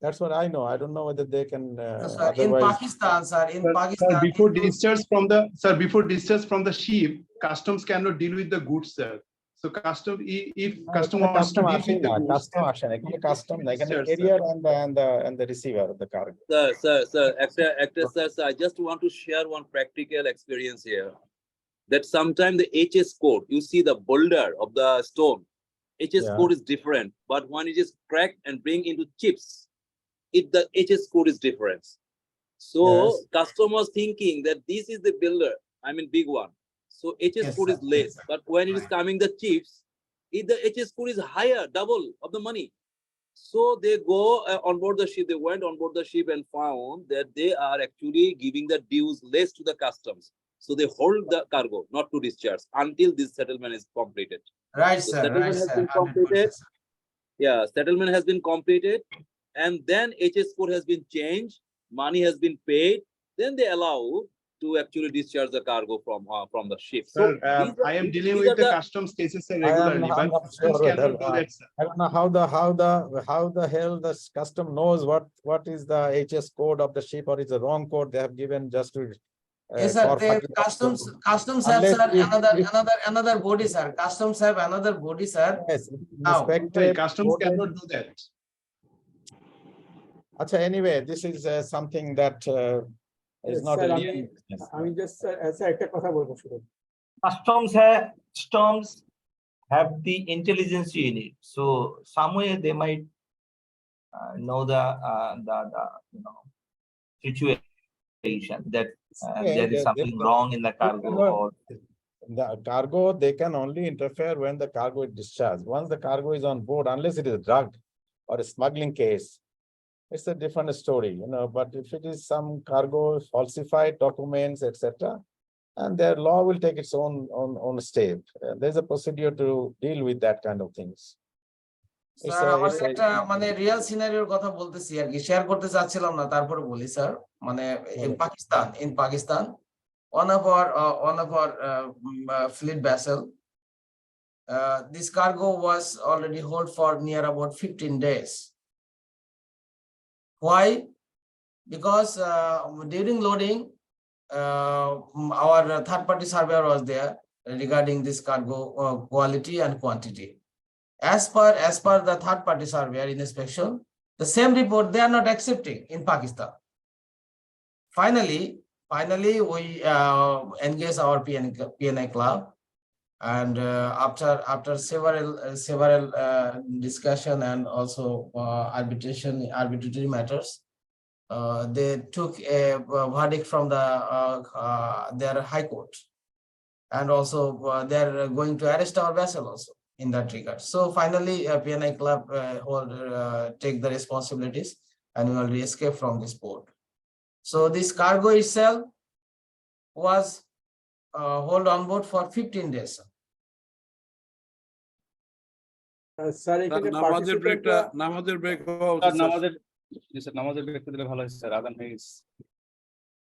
That's what I know. I don't know whether they can Sir, in otherwise. Pakistan, sir, in Sir, Pakistan, before discharge from the ship, customs cannot deal with the goods, sir. So if customer wants to deal with the goods, Custom action. Custom, like a Discharge, sir. carrier and the receiver of the cargo. Sir, actor, sir, I just want to share one practical experience here. That sometimes the HS code, you see the boulder of the stone, HS Yeah. code is different, but when it is cracked and bring into chips, the HS code is different. So Yes. customers thinking that this is the builder, I mean big one. So HS Yes, code sir. is less, Yes, sir. but when it is Right. coming the chips, the HS code is higher, double of the money. So they go on board the ship, they went on board the ship and found that they are actually giving the dues less to the customs. So they hold the cargo, not to discharge until this settlement is completed. Right, So sir. settlement Right, has sir. been 100%, completed. sir. Yeah, settlement has been completed, and then HS code has been changed, money has been paid, then they allow to actually discharge the cargo from the ship. sir, these are- I am dealing these with are the customs cases sir, regularly, I'm but not customs sure whether, cannot do that, sir. I don't know how the hell the custom knows what is the HS code of the ship, or is the wrong code they have given just to. Yes, sir. for The fucking- customs have, Unless sir, if- another body, sir. Customs have another body, sir. Yes, Now, inspected. Customs coded. cannot do that. Acha, anyway, this is something that is Yes, not sir, a আমি legal business. আমি just sir একটা কথা বলবো শুধু। Customs have the intelligence unit, so somewhere they might know the situation that Yeah, there is something wrong in the cargo, or The cargo, they can only interfere when the cargo is discharged. Once the cargo is on board, unless it is a drug or a smuggling case, it's a different story, but if it is some cargo, falsified documents, etc., and their law will take its own step. There's a procedure to deal with that kind of things. Sir আমাদের একটা মানে real সিনারিওর কথা বলতেছি আর কি, share করতে চাচ্ছিলাম না, তারপরে বলি স্যার। মানে in Pakistan one of our fleet vessel, this cargo was already hold for near about 15 days. Why? Because during loading, our third party surveyor was there regarding this cargo quality and quantity. As per the third party surveyor in inspection, the same report they are not accepting in Pakistan. Finally we engaged our PNI club, and after several discussion and also arbitrary matters, they took a verdict from their high court, and also they're going to arrest our vessel also in that regard. So finally PNI club take the responsibilities, and we will escape from this port. So this cargo itself was hold on board for 15 days. Sir এখানে নামাজের ব্রেকটা participant-রা- নামাজের break হওয়া উচিত, sir. নামাজের break দিলে ভালো হয় স্যার, আজান হয়ে গেছে।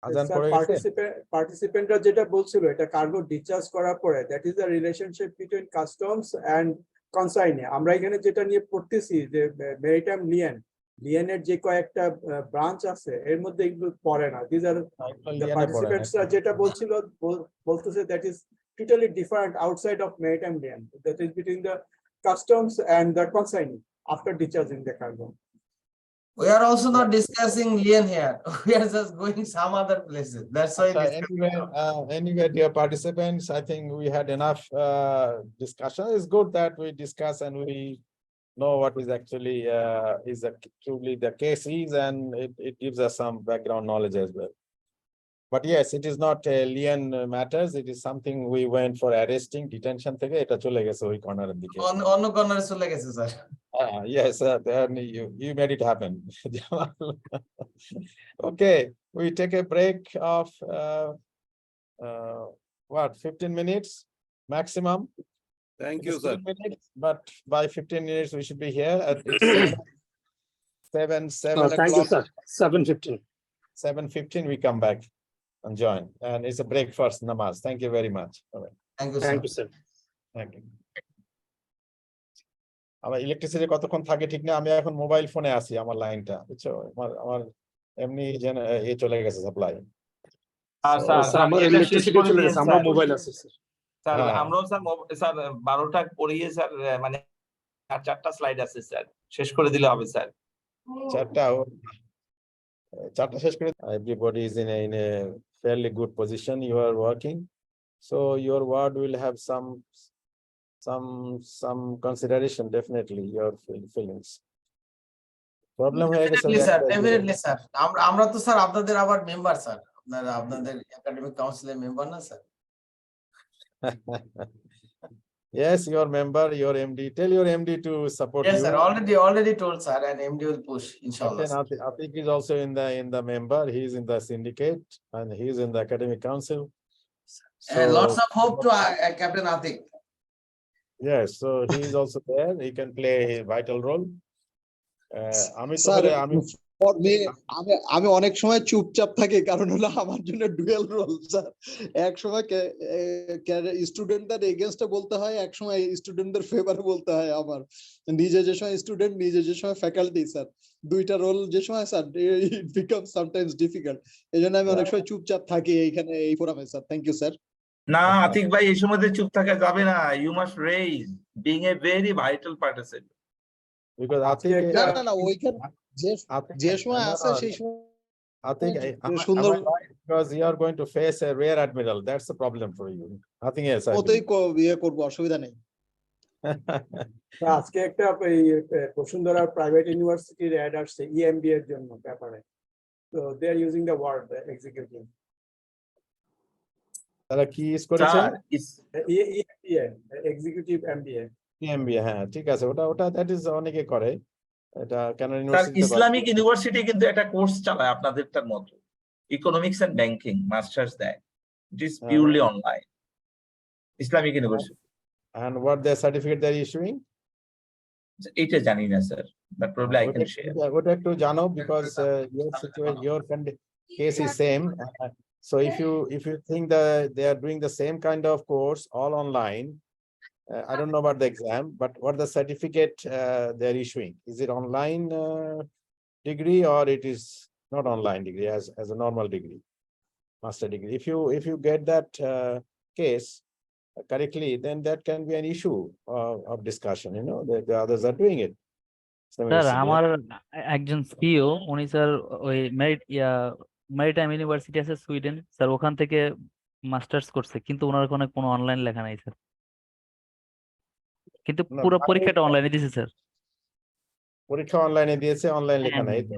আজান স্যার, পড়ে গেছে? participant-রা যেটা বলছিল, এটা কার্গো ডিসচার্জ করার পরে, that is the relationship between customs and consignee. আমরা এখানে যেটা নিয়ে পড়তেছি যে মেরিটাইম লিয়েনের যে কয়েকটা ব্রাঞ্চ আছে, এর মধ্যে এগুলো পড়ে না। দিস আর the participants-রা যেটা বলতেছে, that is totally different outside of maritime lien, that is between the customs and the consignee after discharging the cargo. We are also not discussing lien here. We are just going some other places. That's why Anyway, dear participants, I think we had enough discussion. It's good that we discuss and we know what is actually truly the case is, and it gives us some background knowledge as well. But yes, it is not lien matters. It is something we went for arresting, detention থেকে এটা চলে গেছে ওই কর্নারের দিকে। অন্য কর্নারে চলে গেছে sir. Yes, then you made it happen. Okay, we take a break of what, 15 minutes maximum? Thank you, sir. 15 minutes, but by 15 minutes we should be here at 7 Thank you, o'clock. sir. 7:15. 7:15 we come back and join. And it's a break first namaz. Thank you very much. All right. Thank you, sir. Thank you. আমার electricity কতক্ষণ থাকে ঠিক না, আমি এখন mobile ফোনে আছি, আমার লাইনটা বুঝছো, আমার এমনি চলে গেছে সাপ্লাই। আমার ইলেকট্রিসিটি চলে গেছে, আমরা মোবাইল আছে স্যার। হ্যাঁ। আমরাও স্যার 12টা পড়িয়ে স্যার, মানে 4টা স্লাইড আছে স্যার, শেষ করে দিলে হবে স্যার। 4টা শেষ করে। Everybody is in a fairly good position. You are working, so your word will have some consideration, definitely your feelings. Problem হয়ে গেছে। Definitely স্যার, আমরা তো স্যার আপনাদের আবার মেম্বার স্যার, আপনাদের একাডেমিক কাউন্সিলের মেম্বার না sir? Yes, your member, your MD. Tell your MD to support you. Yes sir, already told sir, and MD will push inshallah. Atik is also in the member. He is in the syndicate and he is in the academic council. So Lots of hope to Captain Atik. Yes, so he is also there. He can play a vital role. আমি অনেক সময় চুপচাপ থাকি, কারণ হলো আমার জন্য dual role sir. এক সময় স্টুডেন্টদের এগেইনস্টে বলতে হয়, এক সময় স্টুডেন্টদের ফেভারে বলতে হয়। আমার নিজে যে সময় স্টুডেন্ট, নিজে যে সময় ফ্যাকাল্টি স্যার, দুইটা রোল যে সময় স্যার, ইট বিকাম সামটাইমস ডিফিকাল্ট। এইজন্য আমি অনেক সময় চুপচাপ থাকি এইখানে, এই ফোরামে স্যার। Thank you sir. না আতিক ভাই, এই সময় চুপ থাকা যাবে না। You must raise being a very vital participant. Because Atik, না ওইখানে যে সময় আছে সেই সময় Atik, because you are going to face a rear admiral. That's the problem for you. Nothing else. ওতেই করব, অসুবিধা নেই। আজকে একটা বসুন্ধরা প্রাইভেট ইউনিভার্সিটির অ্যাড আসছে EMB এর জন্য পেপারে, so they are using the word executive. তারা কি ইউজ করেছে? Executive MBA। হ্যাঁ ঠিক আছে, ওটা দ্যাট ইজ অনেকে করে এটা। কেন ইসলামিক ইউনিভার্সিটি কিন্তু একটা কোর্স চালায় আপনাদেরটার মতো, ইকোনমিক্স এন্ড ব্যাংকিং মাস্টার্স দেয়। It is purely online, Islamic university. And what their certificate they are issuing? এটা জানি না sir, but probably I can share. ওটা একটু জানো, because your situation, your case is same. So if you think that they are doing the same kind of course all online, I don't know about the exam, but what the certificate they are issuing? Is it online degree, or it is not online degree as a normal degree, master degree? If you get that case correctly, then that can be an issue of discussion. You know, the others are doing it. Sir আমার একজন CO, উনি sir ওই maritime university আছে Sweden sir, ওখান থেকে masters করছে, কিন্তু ওনার ওখানে কোনো অনলাইন লেখা নাই স্যার, কিন্তু পুরো পরীক্ষাটা অনলাইনে দিয়েছে স্যার। পরীক্ষা অনলাইনে দিয়েছে, অনলাইন লেখা নাই তো?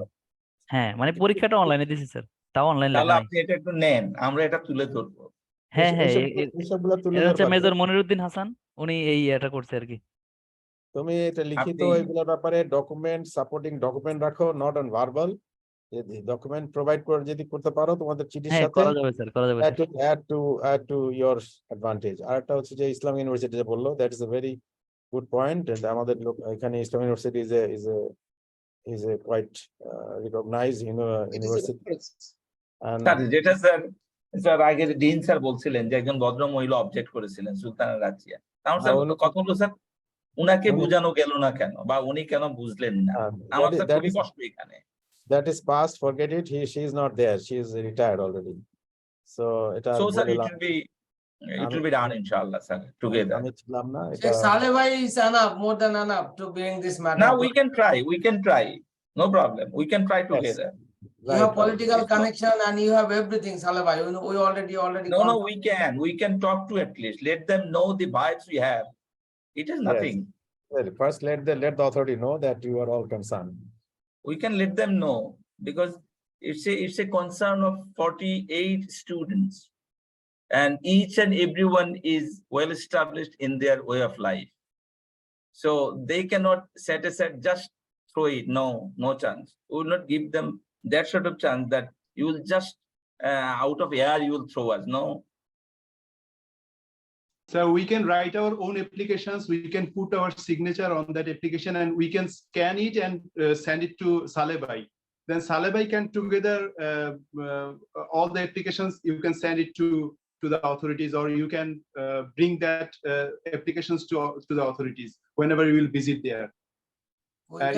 হ্যাঁ, মানে পরীক্ষাটা অনলাইনে দিয়েছে স্যার, তাও অনলাইন লেখা নাই। আপনি এটা একটু নেন, আমরা এটা তুলে ধরবো। হ্যাঁ হ্যাঁ, এইসবগুলো তুলে এটা হচ্ছে ধরবা। মেজর মনিরুদ্দিন হাসান, উনি এটা করছে আর কি। তুমি এটা লিখিত এগুলোর ব্যাপারে ডকুমেন্ট, সাপোর্টিং ডকুমেন্ট রাখো, not on verbal. Document provide করে যদি করতে পারো তোমাদের চিঠির সাথে, করা যাবে স্যার, করা যাবে sir. add to your advantage. আরেকটা হচ্ছে যে ইসলাম ইউনিভার্সিটি যে বললো, that is a very good point. And আমাদের এখানে Islam university is a quite recognized university. And যেটা স্যার আগে ডিন স্যার বলছিলেন যে একজন ভদ্র মহিলা অবজেক্ট করেছিলেন, সুলতানা রাজিয়া। আমার স্যার কথা হলো স্যার, উনাকে বোঝানো গেল না কেন, বা উনি কেন বুঝলেন না? আমার স্যার খুবই কষ্ট এখানে। That is past, forget it. She is not there. She is retired already. So sir, it will be done inshallah sir, together. Sheikh Saleh bhai is enough, more than enough to bring this matter. Now we can try, no problem, we can try together. You have political connection and you have everything, Saleh bhai. We already no, we can talk to at least, let them know the vibes we have. It is nothing. Yes. Well, first let the authority know that you are all concerned. We can let them know, because it's a concern of 48 students, and each and everyone is well established in their way of life, so they cannot set aside, just throw it. No chance. We will not give them that sort of chance that you will just out of air you will throw us. No. So we can write our own applications, we can put our signature on that application, and we can scan it and send it to Saleh bhai. then Saleh can together all the applications. You can send it to the authorities, or you can bring that applications to the authorities whenever you will visit there.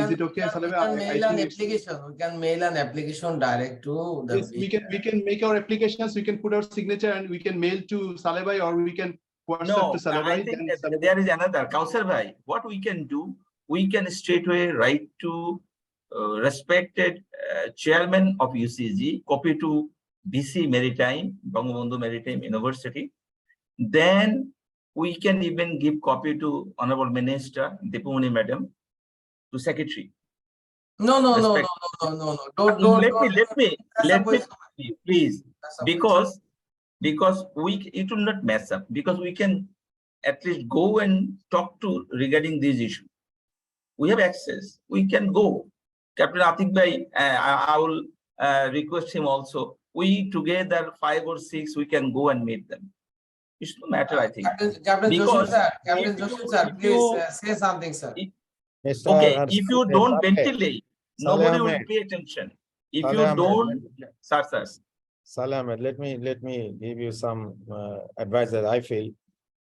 Is it okay, Saleh? We can mail an application. We can mail an application direct to the. Yes, we can make our applications. We can put our signature and we can mail to Saleh, or we can WhatsApp to Saleh. I think there is another. Kausar bhai, what we can do, we can straightway write to respected chairman of UCG, copy to BC Maritime, Bangabandhu Maritime University. Then we can even give copy to Honorable Minister, Dipumani Madam, to Secretary. No. Don't. Let me, please, because it will not mess up, because we can at least go and talk to regarding this issue. We have access. We can go. Captain Atik bhai, I will request him also. We together 5 or 6, we can go and meet them. It's no matter, I think. Captain Because Joshi sir, please say something, sir. Okay, if you don't ventilate, nobody will Ahmed. pay attention. If Saleh you Ahmed, don't, sir. Saleh Ahmed, let me give you some advice that I feel,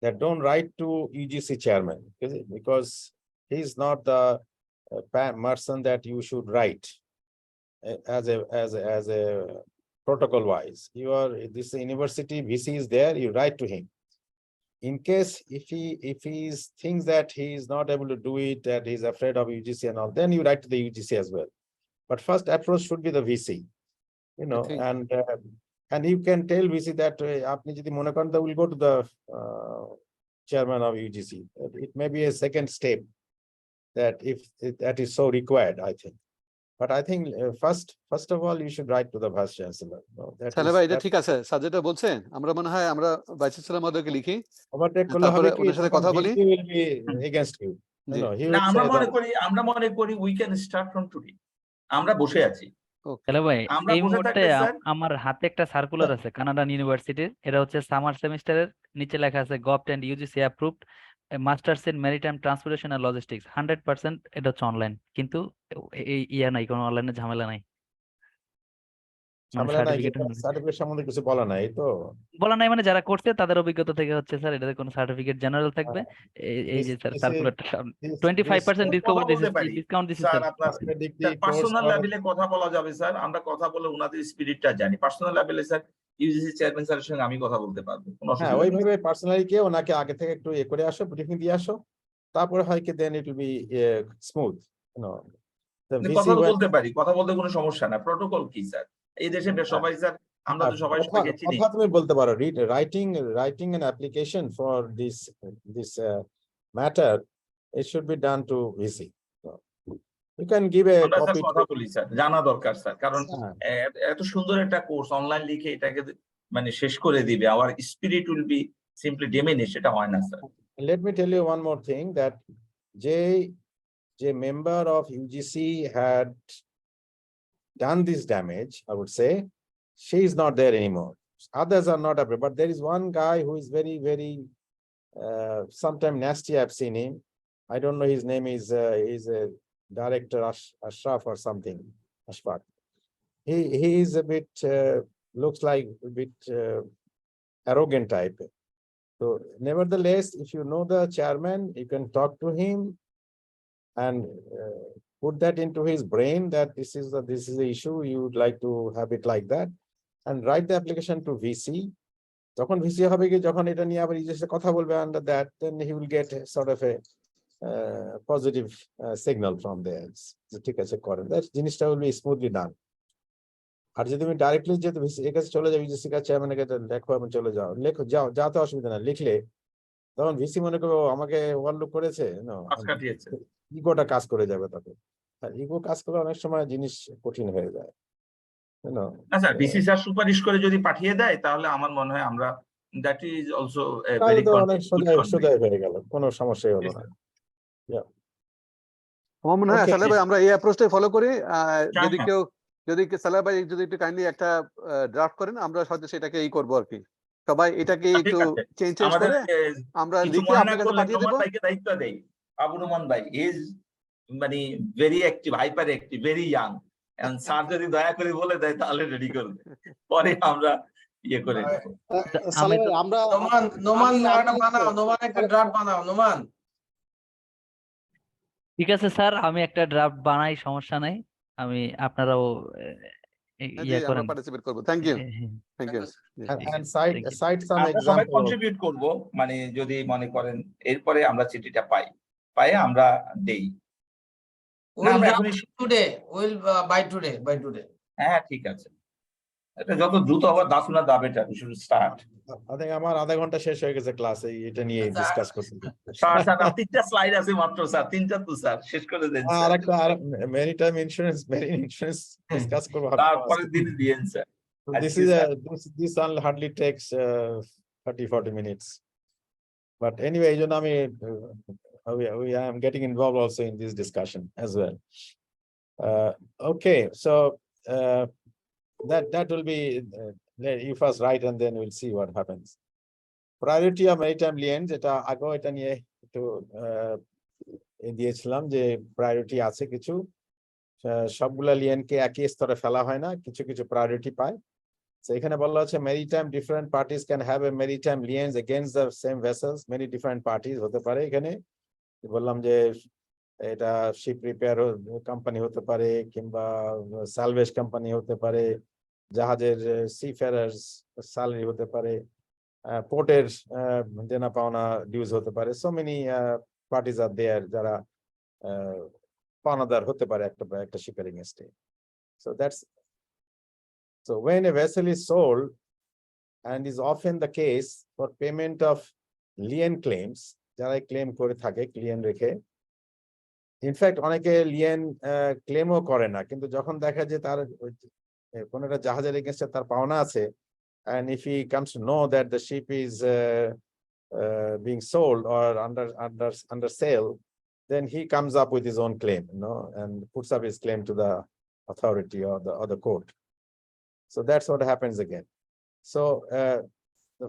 that don't write to UGC chairman, because he's not the person that you should write as a protocol wise. This university VC is there, you write to him. In case if he thinks that he is not able to do it, that he's afraid of UGC and all, then you write to the UGC as well. But first approach should be the VC, you know, and you can tell VC that apni jodi mone koren that will go to the chairman of UGC. It may be a second step, that if that is so required, I think. But I think first of all, you should write to the vice chancellor. Saleh bhai, এটা ঠিক আছে, সাবজেক্টটা বলছেন, আমরা মনে হয় আমরা vice chancellor মহোদয়কে লিখি, তারপরে ওনার সাথে কথা বলি। He will be against you. No, he will আমরা say মনে করি we can start from today. আমরা বসে আছি। তাহলে ভাই আমরা এই বসে মুহূর্তে থাকলে স্যার, আমার হাতে একটা সার্কুলার আছে কানাডান ইউনিভার্সিটির, এটা হচ্ছে সামার সেমিস্টারের, নিচে লেখা আছে govt and UGC approved masters in maritime transportation and logistics, 100% এটা হচ্ছে অনলাইন, কিন্তু এই নাই, কোনো অনলাইনে ঝামেলা নাই, মানে সার্টিফিকেট সম্বন্ধে কিছু বলা নাই তো, বলা নাই, মানে যারা করছে তাদের অভিজ্ঞতা থেকে হচ্ছে স্যার, এটাতে কোনো সার্টিফিকেট জেনারেল থাকবে। এই যে স্যার সার্কুলারটা 25% ডিসকাউন্ট দিছি স্যার। পার্সোনাল লেভেলে কথা বলা যাবে স্যার, আমরা কথা বলে ওনাদের স্পিরিটটা জানি। পার্সোনাল লেভেলে স্যার ইউজিসি চেয়ারম্যান স্যারের সঙ্গে আমি কথা বলতে পারবো, কোনো অসুবিধা নেই। ওইভাবে পার্সোনালি কে ওনাকে আগে থেকে একটু করে আসো, ব্রিফিং দিয়ে আসো, তারপরে হয় কি then it will be smooth, you know. কথা বলতে পারি, কথা বলতে কোনো সমস্যা না। প্রটোকল কি স্যার? এই দেশে সবাই স্যার, আমরা তো সবাই সবাইকে চিনি। কথা তুমি বলতে পারো, writing an application for this matter, it should be done to VC. You can give a copy. কথা বলি স্যার, জানা দরকার স্যার, কারণ এত সুন্দর একটা কোর্স অনলাইন লিখে এটাকে মানে শেষ করে দিবে, our spirit will be simply diminished, এটা হয় না sir. Let me tell you one more thing, that a member of UGC had done this damage, I would say. She is not there anymore. Others are not up, but there is one guy who is very, very sometimes nasty. I've seen him. I don't know his name. Is a director, Ashraf or something. Ashfaq. He is a bit looks like a bit arrogant type. So nevertheless, if you know the chairman, you can talk to him and put that into his brain that this is the issue, you would like to have it like that, and write the application to VC. যখন VC হবে কি, যখন এটা নিয়ে আবার ইজের সাথে কথা বলবে under that, then he will get sort of a positive signal from there. ঠিক আছে করেন, that জিনিসটা will be smoothly done. আর যদি তুমি ডাইরেক্টলি যেতে VC এর কাছে চলে যাও, ইজের কাছে চেয়ারম্যানের কাছে লেখো এবং চলে যাও, যাতে অসুবিধা না, লিখলে তখন VC মনে করবে আমাকে ওভারলুক করেছে, ইগোটা কাজ করে যাবে তখন। আর ইগো কাজ করলে অনেক সময় জিনিস কঠিন হয়ে যায়। আচ্ছা, ভিসি স্যার সুপারিশ করে যদি পাঠিয়ে দেয়, তাহলে আমার মনে হয় আমরা দ্যাট ইজ অলসো অনেক সোজা হয়ে গেল, কোনো সমস্যাই হলো না। আমার মনে হয় সালেহ ভাই আমরা এই অ্যাপ্রোচটাই ফলো করি। যদি সালেহ ভাই যদি একটু কাইন্ডলি একটা ড্রাফট করেন, আমরা হয়তো সেটাকে করবো আর কি, সবাই এটাকে একটু চেঞ্জ করে আমরা লিখে আপনার কাছে পাঠিয়ে দেব। দায়িত্ব দেই আবু রহমান ভাই, ইজ মানে very active, hyper active, very young, sir যদি দয়া করে বলে দেয় তাহলে রেডি করবে, পরে আমরা ইয়ে করে নেবো। সালে ভাই, আমরা নোমান আমি বানাও, নোমান একটা ড্রাফট বানাও, নোমান। ঠিক আছে স্যার, আমি একটা ড্রাফট বানাই, সমস্যা নাই। আমি আপনারাও জি, ইয়ে আমরা করেন। পার্টিসিপেট করব। Thank you, thank you. And cite some আমরা সবাই example. কন্ট্রিবিউট করব, মানে যদি মনে করেন এরপরে আমরা চিঠিটা পাই আমরা দেই। না, আমরা এখনই টুডে উইল বাই টুডে। হ্যাঁ ঠিক আছে, এটা যত দ্রুত হবে the sooner the better, we should start. I think আমার আধা ঘন্টা শেষ হয়ে গেছে ক্লাসে এটা নিয়ে ডিসকাস করতে। স্যার তিনটা স্লাইড আছে মাত্র স্যার, তিনটা তো স্যার শেষ করে দেন স্যার। আরেকটা মেরিটাইম ইন্স্যুরেন্স ডিসকাস করব। তারপরে দিন দিয়েন sir. This only hardly takes 30-40 minutes. But anyway, you know, we am getting involved also in this discussion as well. Okay, so that will be you first write and then we'll see what happens. Priority of maritime liens, এটা আগেও এটা নিয়ে একটু দিয়েছিলাম যে priority আছে কিছু, সবগুলা লিয়েনকে একই স্তরে ফেলা হয় না, কিছু কিছু প্রায়োরিটি পায়। So এখানে বলা হচ্ছে maritime different parties can have a maritime liens against the same vessels, many different parties হতে পারে। এখানে বললাম যে এটা শিপ রিপেয়ার কোম্পানি হতে পারে, কিংবা সালভেজ কোম্পানি হতে পারে, জাহাজের সিফেয়ারার্স স্যালারি হতে পারে, পোর্টের দেনা পাওনা ডিউজ হতে পারে। সো মেনি পার্টিজ আর দেয়ার যারা পাওনাদার হতে পারে একটা শিপের এগেইনস্টে। So when a vessel is sold, and is often the case for payment of lien claims, যারা ক্লেম করে থাকে লিয়েন রেখে, ইনফ্যাক্ট অনেকে লিয়েন ক্লেমও করে না, কিন্তু যখন দেখা যায় তার কোন একটা জাহাজের এগেইনস্টে তার পাওনা আছে, and if he comes to know that the ship is being sold or under sale, then he comes up with his own claim, and puts up his claim to the authority or the court. So that's what happens again. So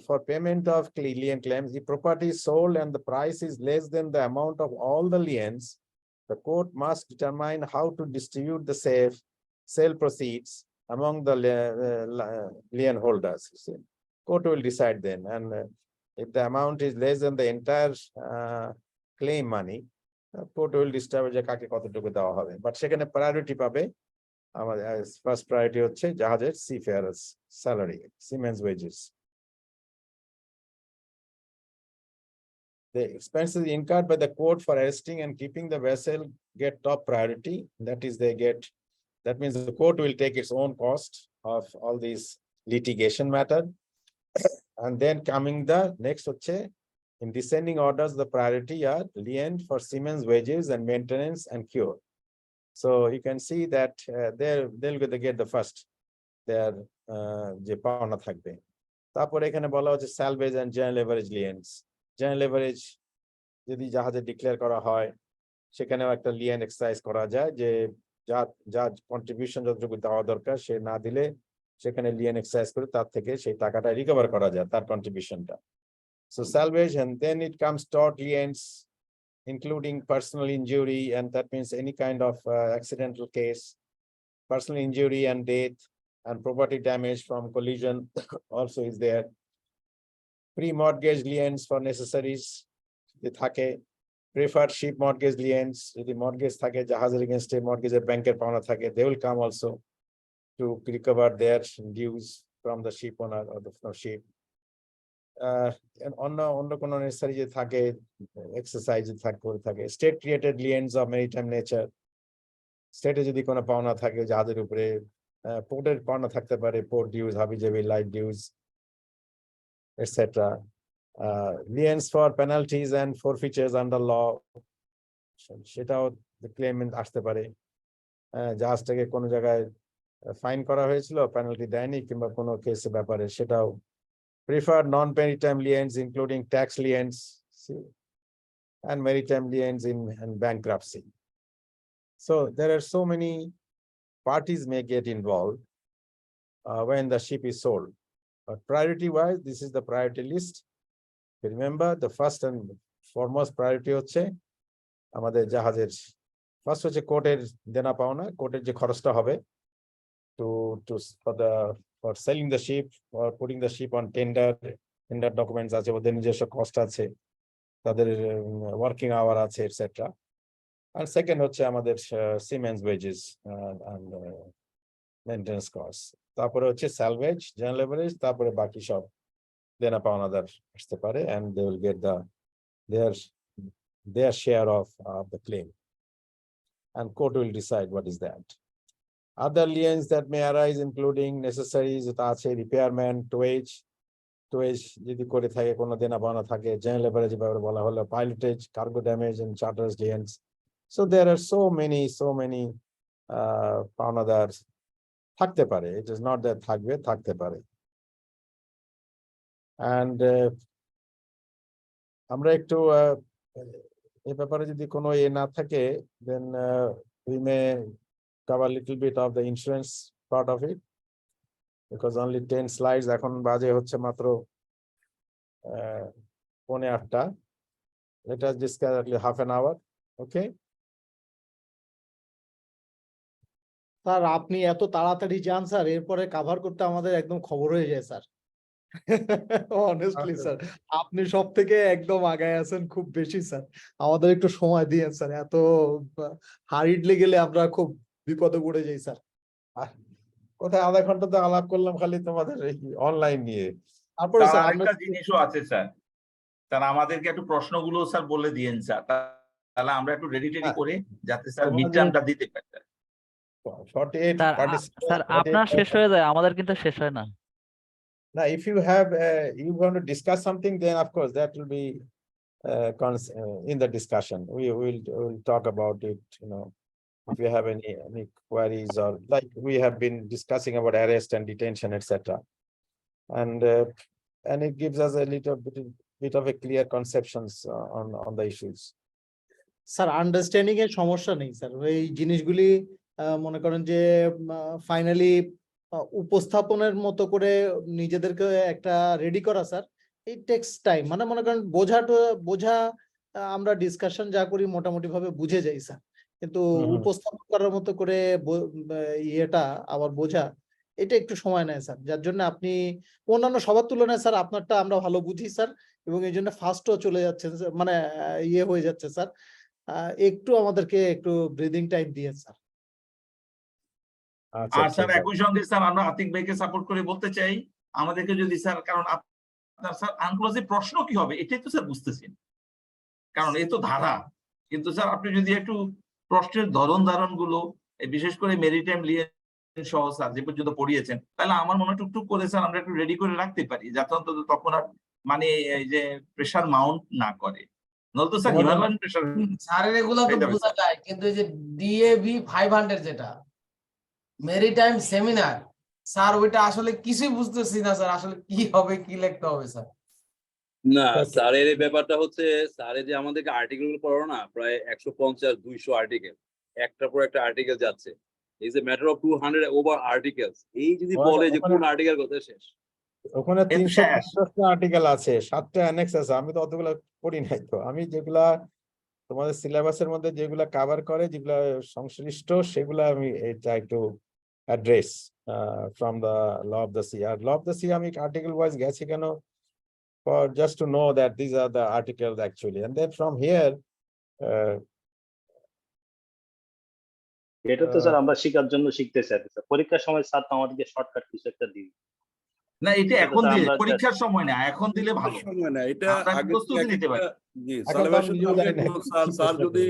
for payment of lien claims, the property is sold and the price is less than the amount of all the liens, the court must determine how to distribute the sale proceeds among the lien holders. Court will decide then, and if the amount is less than the entire claim money, court will establish যে কাকে কতটুকু দেওয়া হবে। But সেখানে priority পাবে আমাদের first priority হচ্ছে জাহাজের seafarers salary, seamen's wages. The expenses incurred by the court for arresting and keeping the vessel get top priority. That means the court will take its own cost of all these litigation matter. And then coming the next, in descending orders, the priority are lien for seamen's wages and maintenance and cure. So you can see that they'll get the first, their যে পাওনা থাকবে। তারপরে এখানে বলা হচ্ছে salvage and general leverage liens. General leverage যদি জাহাজে declare করা হয়, সেখানেও একটা লিয়েন এক্সারসাইজ করা যায় যে যা কন্ট্রিবিউশন যতটুকু দেওয়া দরকার সে না দিলে সেখানে লিয়েন এক্সারসাইজ করে তার থেকে সেই টাকাটা রিকভার করা যায়, তার কন্ট্রিবিউশনটা। So salvage, and then it comes tort liens, including personal injury, and that means any kind of accidental case, personal injury and death, and property damage from collision also is there. Pre-mortgage liens for necessaries, থাকে preferred ship mortgage liens, যদি mortgage থাকে জাহাজের against mortgage ব্যাংকের পাওনা থাকে, they will come also to recover their dues from the ship owner or the ship. And অন্য কোনো necessary যে থাকে exercise থাকে state created liens of maritime nature, স্টেটে যদি কোনো পাওনা থাকে জাহাজের উপরে, পোর্টের পাওনা থাকতে পারে, পোর্ট ডিউজ, হাবিজাবি, light dues, etcetera. Liens for penalties and forfeitures under law, সেটাও ক্লেমেন্ট আসতে পারে। জাহাজটাকে কোনো জায়গায় ফাইন করা হয়েছিল, পেনাল্টি দেয়নি, কিংবা কোনো কেসের ব্যাপারে, সেটাও। Preferred non-maritime liens including tax liens and maritime liens in bankruptcy. So there are so many parties may get involved when the ship is sold. But priority-wise, this is the priority list. Remember, the first and foremost priority হচ্ছে আমাদের জাহাজের first হচ্ছে কোর্টের দেনা পাওনা, কোর্টের যে খরচটা হবে for selling the ship or putting the ship on tender documents আছে, ওদের নিজস্ব cost আছে, তাদের working hour আছে, etc. And second হচ্ছে আমাদের seamen's wages and maintenance costs. তারপরে হচ্ছে salvage, general leverage, তারপরে বাকি সব দেনা পাওনাদার আসতে পারে, and they will get their share of the claim. And court will decide what is that. Other liens that may arise, including necessaries, আছে repairman, towage যদি করে থাকে, কোনো দেনা পাওনা থাকে, general leverage ব্যাপারে বলা হলো, pilotage, cargo damage and charters liens. So there are so many পাওনাদার থাকতে পারে. It is not that থাকতে পারে. And আমরা একটু এই ব্যাপারে যদি কোনো না থাকে, then we may cover a little bit of the insurance part of it, because only 10 slides, এখন বাজে হচ্ছে মাত্র 7:45. Let us discuss at least half an hour. Okay. Sir আপনি এত তাড়াতাড়ি যান স্যার, এরপরে কভার করতে আমাদের একদম খবর হয়ে যায় স্যার। অনেস্টলি স্যার, আপনি সব থেকে একদম আগায় আছেন খুব বেশি স্যার। আমাদের একটু সময় দিয়েন স্যার, এত হারিডলি গেলে আমরা খুব বিপদে পড়ে যাই স্যার। কোথায় আধা ঘন্টা তো আলাপ করলাম খালি তোমাদের অনলাইন নিয়ে। তারপরে স্যার আরেকটা জিনিসও আছে স্যার, স্যার আমাদেরকে একটু প্রশ্নগুলো স্যার বলে দিয়েন স্যার, তাহলে আমরা একটু রেডি করে যাতে স্যার মিড টার্মটা দিতে পারি। স্যার আপনার শেষ হয়ে যায়, আমাদের কিন্তু শেষ হয় না। Now, if you have you want to discuss something, then of course that will be in the discussion. We will talk about it. You know, if you have any queries, or like we have been discussing about arrest and detention, etc. And it gives us a little bit of a clear conceptions on the issues. Sir understanding এর সমস্যা নেই sir, এই জিনিসগুলি মনে করেন যে finally উপস্থাপনের মতো করে নিজেদেরকে একটা রেডি করা স্যার, ইট টেক্স টাইম। মানে মনে করেন বোঝা আমরা ডিসকাশন যা করি মোটামুটি ভাবে বুঝে যাই স্যার, কিন্তু উপস্থাপন করার মতো করে ইয়েটা আবার বোঝা, এটা একটু সময় নেয় স্যার। যার জন্য আপনি অন্যান্য সবার তুলনায় স্যার আপনারটা আমরা ভালো বুঝি স্যার, এবং এই জন্য ফাস্টও চলে যাচ্ছে, মানে ইয়ে হয়ে যাচ্ছে স্যার। একটু আমাদেরকে একটু ব্রিদিং টাইম দিয়ে স্যার। আর স্যার একই সঙ্গে স্যার আমরা আতিক ভাইকে সাপোর্ট করে বলতে চাই, আমাদেরকে যদি স্যার, কারণ আপনার স্যার আনক্লোজে প্রশ্ন কি হবে এটাই তো স্যার বুঝতেছেন, কারণ এই তো ধারা, কিন্তু স্যার আপনি যদি একটু প্রশ্নের ধারণ গুলো বিশেষ করে মেরিটাইম লিয়েন সহ স্যার যে পর্যন্ত পড়িয়েছেন, তাহলে আমার মনে হয় টুকটুক করে স্যার আমরা একটু রেডি করে রাখতে পারি, যাতে অন্তত তখন আর মানে এই যে প্রেশার মাউন্ট না করে। নয়তো স্যার হিমালয়ান প্রেশার স্যারের এগুলো তো বোঝা যায়, কিন্তু এই যে ডিএভি 500 যেটা মেরিটাইম সেমিনার, স্যার ওইটা আসলে কিছুই বুঝতেছি না স্যার, আসলে কি হবে, কি লিখতে হবে স্যার। না স্যারের এই ব্যাপারটা হচ্ছে, স্যারে যে আমাদেরকে আর্টিকেল গুলো পড়ানো না, প্রায় 150-200 আর্টিকেল, একটার পর একটা আর্টিকেল যাচ্ছে। Is a matter of 200 over articles. এই যদি বলে যে কোন আর্টিকেল কথা শেষ, ওখানে 350টা আর্টিকেল আছে, 7টা অ্যানেক্স আছে। আমি তো অতগুলো পড়ি নাই, তো আমি যেগুলা তোমাদের সিলেবাসের মধ্যে যেগুলা কভার করে, যেগুলা সংশ্লিষ্ট, সেগুলা আমি try to address from the law of the sea. আর ল অফ দ্য সি আমি আর্টিকেল ওয়াইজ গেছি কেন, for just to know that these are the articles actually, and then from here এটা তো স্যার আমরা শেখার জন্য শিখতে চাই স্যার, পরীক্ষার সময় স্যার তো আমাদেরকে শর্টকাট কিছু একটা দিবে না, এটা এখন দিলে পরীক্ষার সময় না, এখন দিলে ভালো সময় না, এটা আগে প্রস্তুতি নিতে পারে। জি স্যার যদি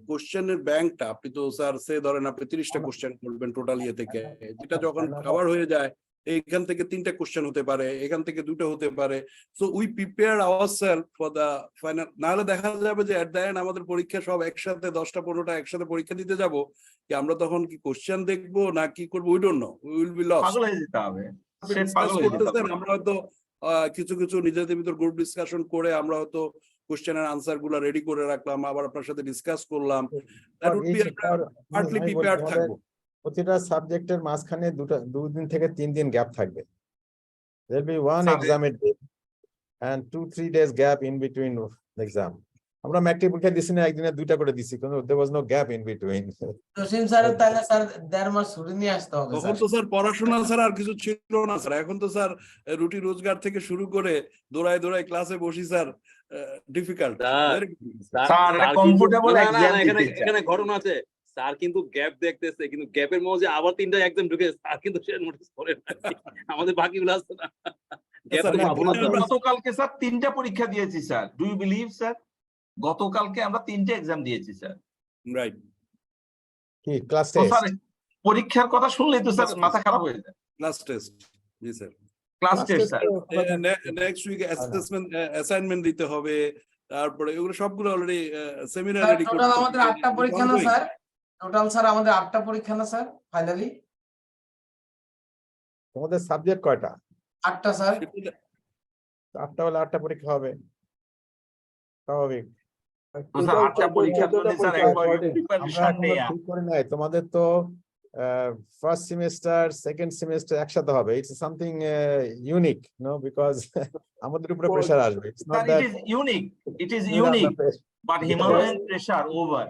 কোশ্চেনের ব্যাংকটা আপনি তো স্যার সে ধরেন আপনি 30টা কোশ্চেন করবেন টোটাল ইয়ে থেকে, যেটা যখন কভার হয়ে যায় এখান থেকে 3টা কোশ্চেন হতে পারে, এখান থেকে 2টা হতে পারে। So we prepare ourself for the final. নাহলে দেখা যাবে যে এট দ্য এন্ড আমাদের পরীক্ষা সব একসাথে 10টা-15টা একসাথে পরীক্ষা দিতে যাব, কি আমরা তখন কি কোশ্চেন দেখবো না কি করবো, we don't know, we will be lost. পাগল হয়ে যেতে হবে। আমরা হয়তো কিছু নিজেদের ভিতর গ্রুপ ডিসকাশন করে আমরা হয়তো কোশ্চেনের আনসার গুলা রেডি করে রাখলাম, আবার আপনার সাথে ডিসকাস করলাম, that would be partly prepared থাকবো। প্রতিটা সাবজেক্টের মাঝখানে 2 দিন থেকে 3 দিন গ্যাপ থাকবে। There will be one exam a day and 2-3 days gap in between the exam. আমরা ম্যাট্রিক পরীক্ষা দিছি না, একদিনে 2টা করে দিছি, কোনো there was no gap in between. Jasim স্যারের তাহলে স্যার 1.5 মাস ছুটি নিয়ে আসতে হবে তখন স্যার। তো স্যার পড়াশোনা ছাড়া আর কিছু ছিল না স্যার। এখন তো স্যার রুটি রোজগার থেকে শুরু করে দৌড়ায় দৌড়ায় ক্লাসে বসি স্যার, ডিফিকাল্ট। স্যার এটা কমফোর্টেবল এক্সাম দিতে চাই। এখানে ঘটনা আছে, স্যার কিন্তু গ্যাপ দেখতেছে, কিন্তু গ্যাপের মধ্যে আবার 3টা এক্সাম ঢুকে স্যার কিন্তু সে নোটিস করে না। আমাদের বাকিগুলো আছে না। গতকালকে স্যার 3টা পরীক্ষা দিয়েছি sir, do you believe sir? গতকালকে আমরা 3টে এক্সাম দিয়েছি স্যার। রাইট। কি ক্লাস তো স্যার টেস্ট? পরীক্ষার কথা শুনলেই তো স্যার মাথা খারাপ হয়ে যায়। ক্লাস টেস্ট, জি sir. Class test sir. Next week assessment assignment দিতে হবে, তারপরে এগুলো সবগুলো অলরেডি সেমিনার স্যার রেডি করতে টোটাল হবে। আমাদের 8টা পরীক্ষা না স্যার? টোটাল স্যার আমাদের 8টা পরীক্ষা না স্যার ফাইনালি? তোমাদের সাবজেক্ট কয়টা? 8টা স্যার। 8টা হলে 8টা পরীক্ষা হবে, স্বাভাবিক। তো স্যার 8টা পরীক্ষা করলে স্যার একবার প্রিপারেশন নেই। ঠিক করে নাই, তোমাদের তো ফার্স্ট সেমিস্টার সেকেন্ড সেমিস্টার একসাথে হবে। It's something unique, no, because আমাদের উপরে প্রেসার আসবে। ইটস নট Sir, দ্যাট it is unique, but Himalayan pressure over.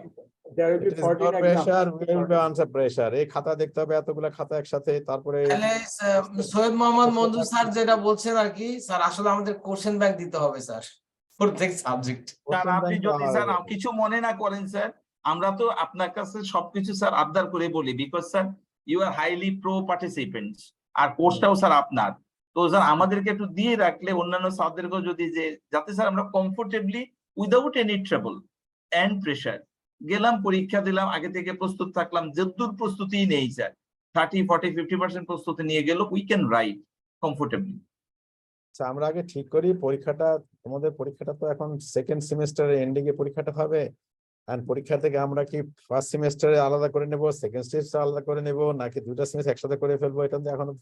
There will be 14 pressure, exams. We will be answer pressure. এই খাতা দেখতে হবে, এতগুলা খাতা একসাথে, তারপরে তাহলে সৈয়দ মোহাম্মদ মঞ্জুর স্যার যেটা বলছেন আর কি স্যার, আসলে আমাদের কোশ্চেন ব্যাংক দিতে হবে স্যার প্রত্যেক সাবজেক্ট। স্যার আপনি যদি স্যার কিছু মনে না করেন স্যার, আমরা তো আপনার কাছে সবকিছু স্যার আবদার করে বলি, because sir you are highly pro participants, আর কোর্সটাও স্যার আপনার। তো স্যার আমাদেরকে একটু দিয়ে রাখলে অন্যান্য স্যারদেরকেও যদি, যে যাতে স্যার আমরা comfortably without any trouble and pressure গেলাম, পরীক্ষা দিলাম, আগে থেকে প্রস্তুত থাকলাম, যদ্দূর প্রস্তুতি নেই স্যার 30, 40, 50% প্রস্তুতি নিয়ে গেল, উই ক্যান রাইট কমফোর্টেবলি। আমরা আগে ঠিক করি পরীক্ষাটা। তোমাদের পরীক্ষাটা তো এখন সেকেন্ড সেমিস্টারের এন্ডিং এ পরীক্ষাটা হবে, আর পরীক্ষা থেকে আমরা কি ফার্স্ট সেমিস্টারে আলাদা করে নেব, সেকেন্ড সেমিস্টার আলাদা করে নেব, নাকি 2টা সেমিস্টার একসাথে করে ফেলবো, এটা তো এখনো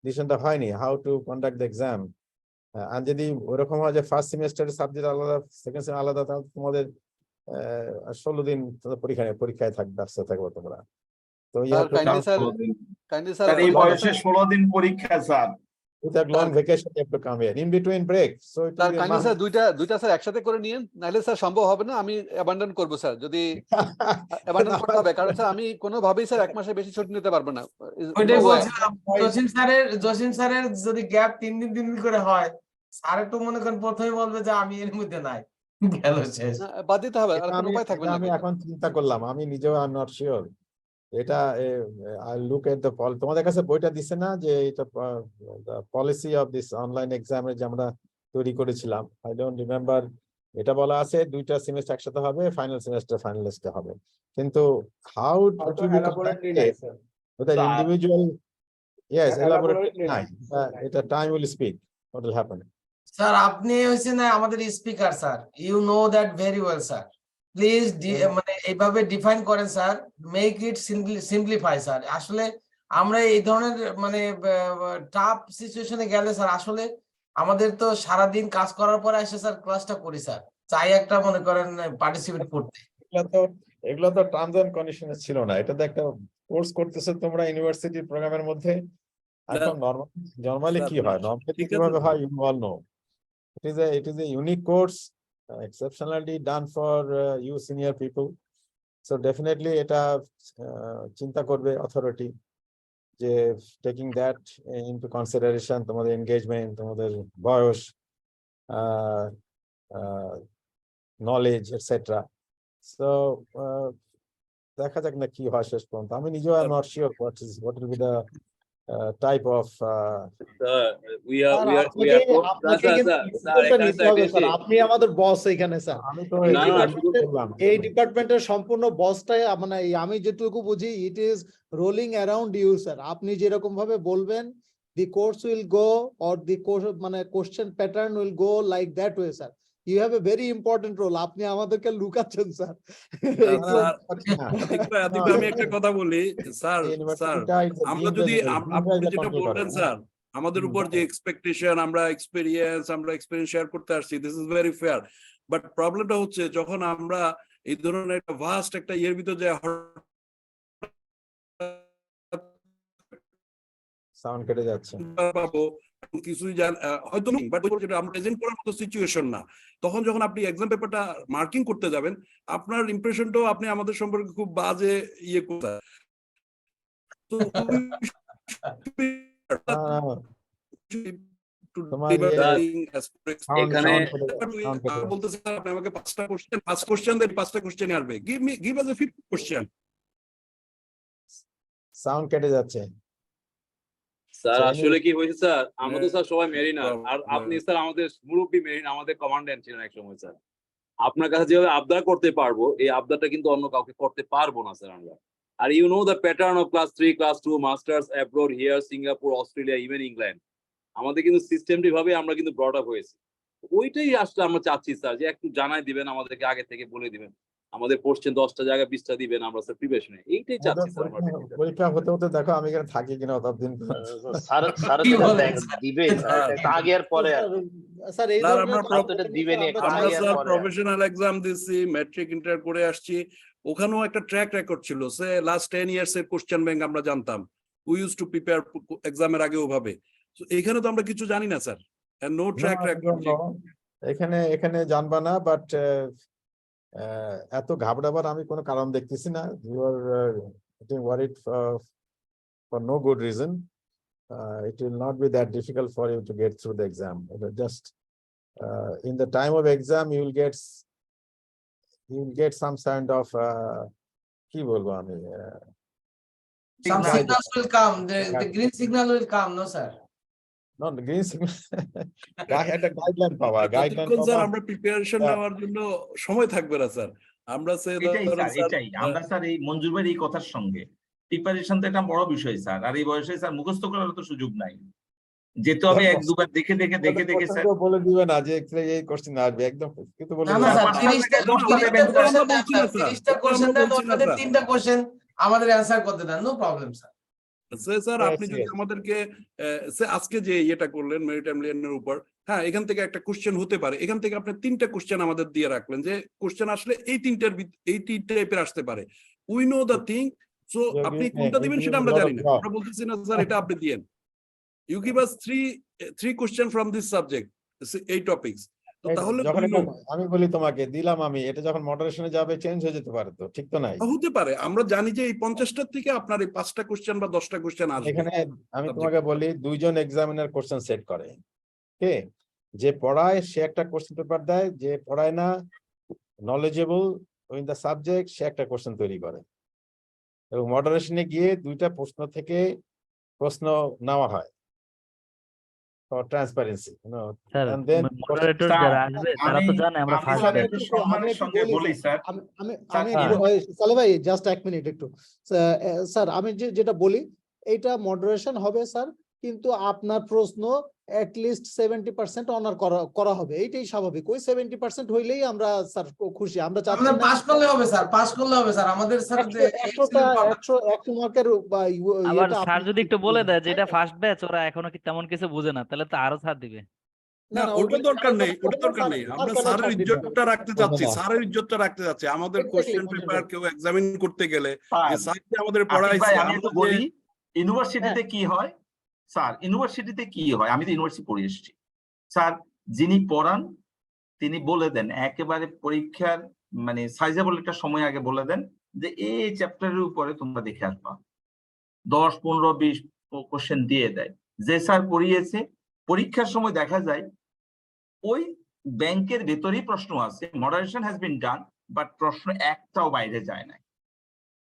ডিসিশনটা হয়নি, how to conduct the exam. আর যদি ওরকম হয় যে ফার্স্ট সেমিস্টারের সাবজেক্ট আলাদা, সেকেন্ড সেমিস্টার আলাদা, তাহলে তোমাদের 16 দিন পরীক্ষায় থাকবে, ব্যস্ত থাকবো তোমরা। তো কাইন্ডলি স্যার এই বয়সে 16 দিন পরীক্ষা sir, with a long vacation you have to come here in between break, so it will be a month. Sir দুইটা স্যার একসাথে করে নিয়েন, নাহলে স্যার সম্ভব হবে না। আমি অ্যাবান্ডন করব স্যার, যদি অ্যাবান্ডন করতে হবে, কারণ স্যার আমি কোনোভাবেই স্যার 1 মাসের বেশি ছুটি নিতে পারবো না। ওইটাই বলছিলাম, জসিম স্যারের যদি গ্যাপ 3 দিন করে হয়, স্যার একটু মনে করেন প্রথমে বলবে যে আমি এর মধ্যে নাই, গেল শেষ, বাদ দিতে হবে, আর কোনো উপায় থাকবে না। আমি এখন চিন্তা করলাম, আমি নিজেও আই এম নট শিওর। এটা আই লুক এট দ্য তোমাদের কাছে বইটা দিছে না, যে এটা policy of this online exam যে আমরা তৈরি করেছিলাম, আই ডোন্ট রিমেম্বার। এটা বলা আছে 2টা সেমিস্টার একসাথে হবে, ফাইনাল সেমিস্টার ফাইনালিস্টে হবে, কিন্তু হাউ ইন্ডিভিজুয়াল, ইয়েস, এলাবোরেটলি নাই, এটা time will speak what will happen. Sir আপনি হইছেন আমাদের speaker sir, you know that very well sir, please মানে এইভাবে ডিফাইন করেন sir, make it simplify sir. আসলে আমরা এই ধরনের মানে টাফ সিচুয়েশনে গেলে স্যার, আসলে আমাদের তো সারাদিন কাজ করার পরে এসে স্যার ক্লাসটা করি স্যার, চাই একটা মনে করেন পার্টিসিপেট করতে। এগুলো তো টার্মস এন্ড কন্ডিশনে ছিল না, এটা তো একটা কোর্স করতেছো তোমরা ইউনিভার্সিটি প্রোগ্রামের মধ্যে। এখন নরমালি কি হয়, নরমালি কিভাবে হয়, you all know, it is a unique course, exceptionally done for you senior people, so definitely এটা চিন্তা করবে অথরিটি, যে taking that into consideration, তোমাদের এনগেজমেন্ট, তোমাদের বয়স, knowledge, etc. So দেখা যাক না কি হয় শেষ পর্যন্ত। আমি নিজেও am not sure what will be the type of আপনি আমাদের বস এখানে স্যার, আমি তো এই ডিপার্টমেন্টের সম্পূর্ণ বসটাই, মানে আমি যেটুকু বুঝি, it is rolling around you sir. আপনি যেরকম ভাবে বলবেন, the course will go, or the course মানে question pattern will go like that way sir. You have a very important role, আপনি আমাদেরকে লুকাচ্ছেন স্যার। আমি একটা কথা বলি স্যার, আমরা যদি আপনি যেটা বললেন স্যার, আমাদের উপর যে এক্সপেকটেশন, আমরা এক্সপেরিয়েন্স শেয়ার করতে আসছি, this is very fair, but প্রবলেমটা হচ্ছে যখন আমরা এই ধরনের একটা ভাস্ট একটা ইয়ের ভিতর যে সাউন্ড কেটে যাচ্ছে। পাবো কিছুই হয়তো বাট যেটা আমরা প্রেজেন্ট করার মতো সিচুয়েশন না। তখন যখন আপনি এক্সাম পেপারটা মার্কিং করতে যাবেন, আপনার ইমপ্রেশনটাও আপনি আমাদের সম্পর্কে খুব বাজে ইয়ে করতে আমাকে 5টা কোশ্চেন দেন, 5টা কোশ্চেন আসবে, গিভ আস এ 5th কোশ্চেন। সাউন্ড কেটে যাচ্ছে স্যার আসলে কি হয়েছে স্যার, আমরা তো স্যার সবাই মেরিনার, আর আপনি স্যার আমাদের মুরব্বী মেরিন, আমাদের কমান্ড্যান্ট ছিলেন এক সময় স্যার। আপনার কাছে যেভাবে আবদার করতে পারবো, এই আবদারটা কিন্তু অন্য কাউকে করতে পারবো না স্যার আমরা। আর you know the pattern of class 3, class 2, masters abroad, here, Singapore, Australia, even England. আমাদের কিন্তু সিস্টেমটি ভাবে আমরা কিন্তু ব্রট আপ হয়েছি। ওইটাই আসলে আমরা চাচ্ছি স্যার, যে একটু জানাই দিবেন আমাদেরকে, আগে থেকে বলে দিবেন আমাদের কোশ্চেন 10টা জায়গায় 20টা দিবেন, আমরা স্যার প্রিপারেশনে এইটাই চাচ্ছি স্যার। পরীক্ষা হতে হতে দেখো আমি এখানে থাকি কিনা ততদিন স্যার দিবে আগে আর পরে স্যার এই আমরা স্যার প্রফেশনাল এক্সাম দিছি, ম্যাট্রিক ইন্টার করে আসছি, ওখানেও একটা ট্র্যাক রেকর্ড ছিল। সে লাস্ট 10 ইয়ার্স এর কোশ্চেন ব্যাংক আমরা জানতাম, উই ইউজ টু প্রিপেয়ার এক্সামের আগে ওভাবে। এখানে তো আমরা কিছু জানি না স্যার, নো ট্র্যাক রেকর্ড। এখানে জানবা না, বাট এত ঘাবড়াবার আমি কোনো কারণ দেখতেছি না। You are getting worried for no good reason. It will not be that difficult for you to get through the exam. Just in the time of exam you will get some kind of কি বলবো আমি, some signals will come, the green signal will come, no sir? No, the green signal একটা guideline পাওয়া, sir আমরা preparation নেওয়ার জন্য সময় থাকবে না স্যার। আমরা এটাই আমরা স্যার এই মঞ্জুর ভাইয়ের এই কথার সঙ্গে প্রিপারেশন তো একটা বড় বিষয় স্যার, আর এই বয়সে স্যার মুখস্থ করার তো সুযোগ নাই, যেতে হবে 1-2 বার দেখে স্যার বলে দিবে না যে এই কোশ্চেন আসবে একদম, কিন্তু বলে না স্যার 30টা কোশ্চেন দেন, ওখানে 3টা কোশ্চেন আমাদের অ্যানসার করতে দেন, নো প্রবলেম স্যার। স্যার আপনি যদি আমাদেরকে আজকে যে ইয়েটা করলেন মেরিটাইম লিয়েনের উপর, হ্যাঁ এখান থেকে একটা কোশ্চেন হতে পারে, এখান থেকে আপনি 3টা কোশ্চেন আমাদের দিয়ে রাখলেন যে কোশ্চেন আসলে এই 3 টাইপের আসতে পারে। We know the thing, so আপনি কোনটা দিবেন সেটা আমরা জানি না, আমরা বলতেছি না স্যার এটা আপনি দিয়েন। You give us 3 question from this subject, এই টপিকস। তো তাহলে আমি বলি তোমাকে দিলাম, আমি এটা যখন মডারেশনে যাবে চেঞ্জ হয়ে যেতে পারে, তো ঠিক তো নাই? হতে পারে, আমরা জানি যে এই 50টার থেকে আপনার এই 5টা কোশ্চেন বা 10টা কোশ্চেন আসবে। এখানে আমি তোমাকে বলি 2 জন এক্সামিনার কোশ্চেন সেট করে, কে যে পড়ায় সে একটা কোশ্চেন পেপার দেয়, যে পড়ায় না নলেজেবল ইন দ্য সাবজেক্ট সে একটা কোশ্চেন তৈরি করে, এবং মডারেশনে গিয়ে 2টা প্রশ্ন থেকে প্রশ্ন নেওয়া হয় for transparency, you know. Sir And then moderator যারা আসবে তারা তো জানে আমরা ফার্স্ট ব্যাচ। সম্মানের সঙ্গে বলি স্যার, আমি সালে ভাই জাস্ট 1 মিনিট একটু স্যার, আমি যেটা বলি এটা মডারেশন হবে স্যার, কিন্তু আপনার প্রশ্ন at least 70% অনার করা হবে, এইটাই স্বাভাবিক। ওই 70% হইলেই আমরা স্যার খুশি, আমরা চাচ্ছি না পাস করলে হবে স্যার, পাস করলে হবে স্যার, আমাদের স্যার 100 মার্কের আবার স্যার যদি একটু বলে দেয় যে এটা ফার্স্ট ব্যাচ, ওরা এখনো কি তেমন কিছু বুঝে না, তাহলে তো আরো ছাড় দিবে। না ওটা দরকার নেই, আমরা স্যারের ইজ্জতটা রাখতে চাচ্ছি, স্যারের ইজ্জতটা রাখতে চাচ্ছি। আমাদের কোশ্চেন পেপার কেউ এক্সামিন করতে গেলে যে স্যার যে আমাদের পড়াইছে, আমি তো বলি ইউনিভার্সিটিতে কি হয় স্যার, ইউনিভার্সিটিতে কি হয়, আমি তো ইউনিভার্সিটি পড়ে এসেছি স্যার, যিনি পড়ান তিনি বলে দেন একেবারে পরীক্ষার মানে সাইজেবল একটা সময় আগে বলে দেন যে এই চ্যাপ্টারের উপরে তোমরা দেখে আসবা, 10, 15, 20 কোশ্চেন দিয়ে দেয়। যে স্যার পড়িয়েছে পরীক্ষার সময় দেখা যায় ওই ব্যাংকের ভেতরেই প্রশ্ন আছে, moderation has been done, but প্রশ্ন একটাও বাইরে যায় না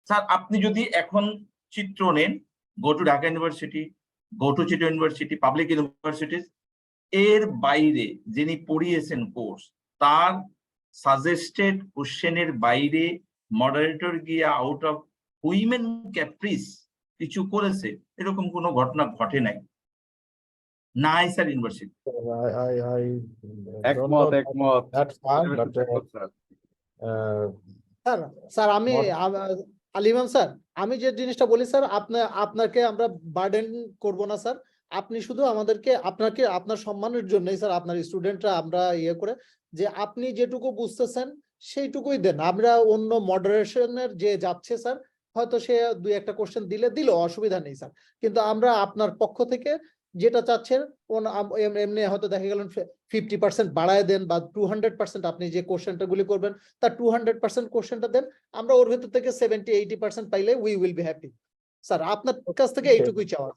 স্যার। আপনি যদি এখন চিত্র নেন, go to Dhaka university, go to চিটো ইউনিভার্সিটি, পাবলিক ইউনিভার্সিটিজ, এর বাইরে যিনি পড়িয়েছেন কোর্স, তার সাজেস্টেড কোশ্চেনের বাইরে মডারেটর গিয়ে আউট অফ উইমেন ক্যাপ্রিস কিছু করেছে, এরকম কোনো ঘটনা ঘটে নাই স্যার ইউনিভার্সিটি। স্যার আমি আলিমাম স্যার, আমি যে জিনিসটা বলি স্যার, আপনাকে আমরা বার্ডেন করব না স্যার, আপনি শুধু আমাদেরকে আপনার সম্মানের জন্যই স্যার, আপনার স্টুডেন্টরা আমরা ইয়ে করে যে আপনি যেটুকু বুঝতেছেন সেইটুকুই দেন, আমরা অন্য মডারেশনের যে যাচ্ছে স্যার হয়তো সে দুই একটা কোশ্চেন দিল, অসুবিধা নেই স্যার, কিন্তু আমরা আপনার পক্ষ থেকে যেটা চাচ্ছেন এমনি হয়তো দেখা গেল 50% বাড়ায় দেন বা 200% আপনি যে কোশ্চেনটা গুলি করবেন তার 200% কোশ্চেনটা দেন, আমরা ওর ভেতর থেকে 70-80% পাইলে we will be happy. Sir আপনার কাছ থেকে এইটুকুই চাওয়া।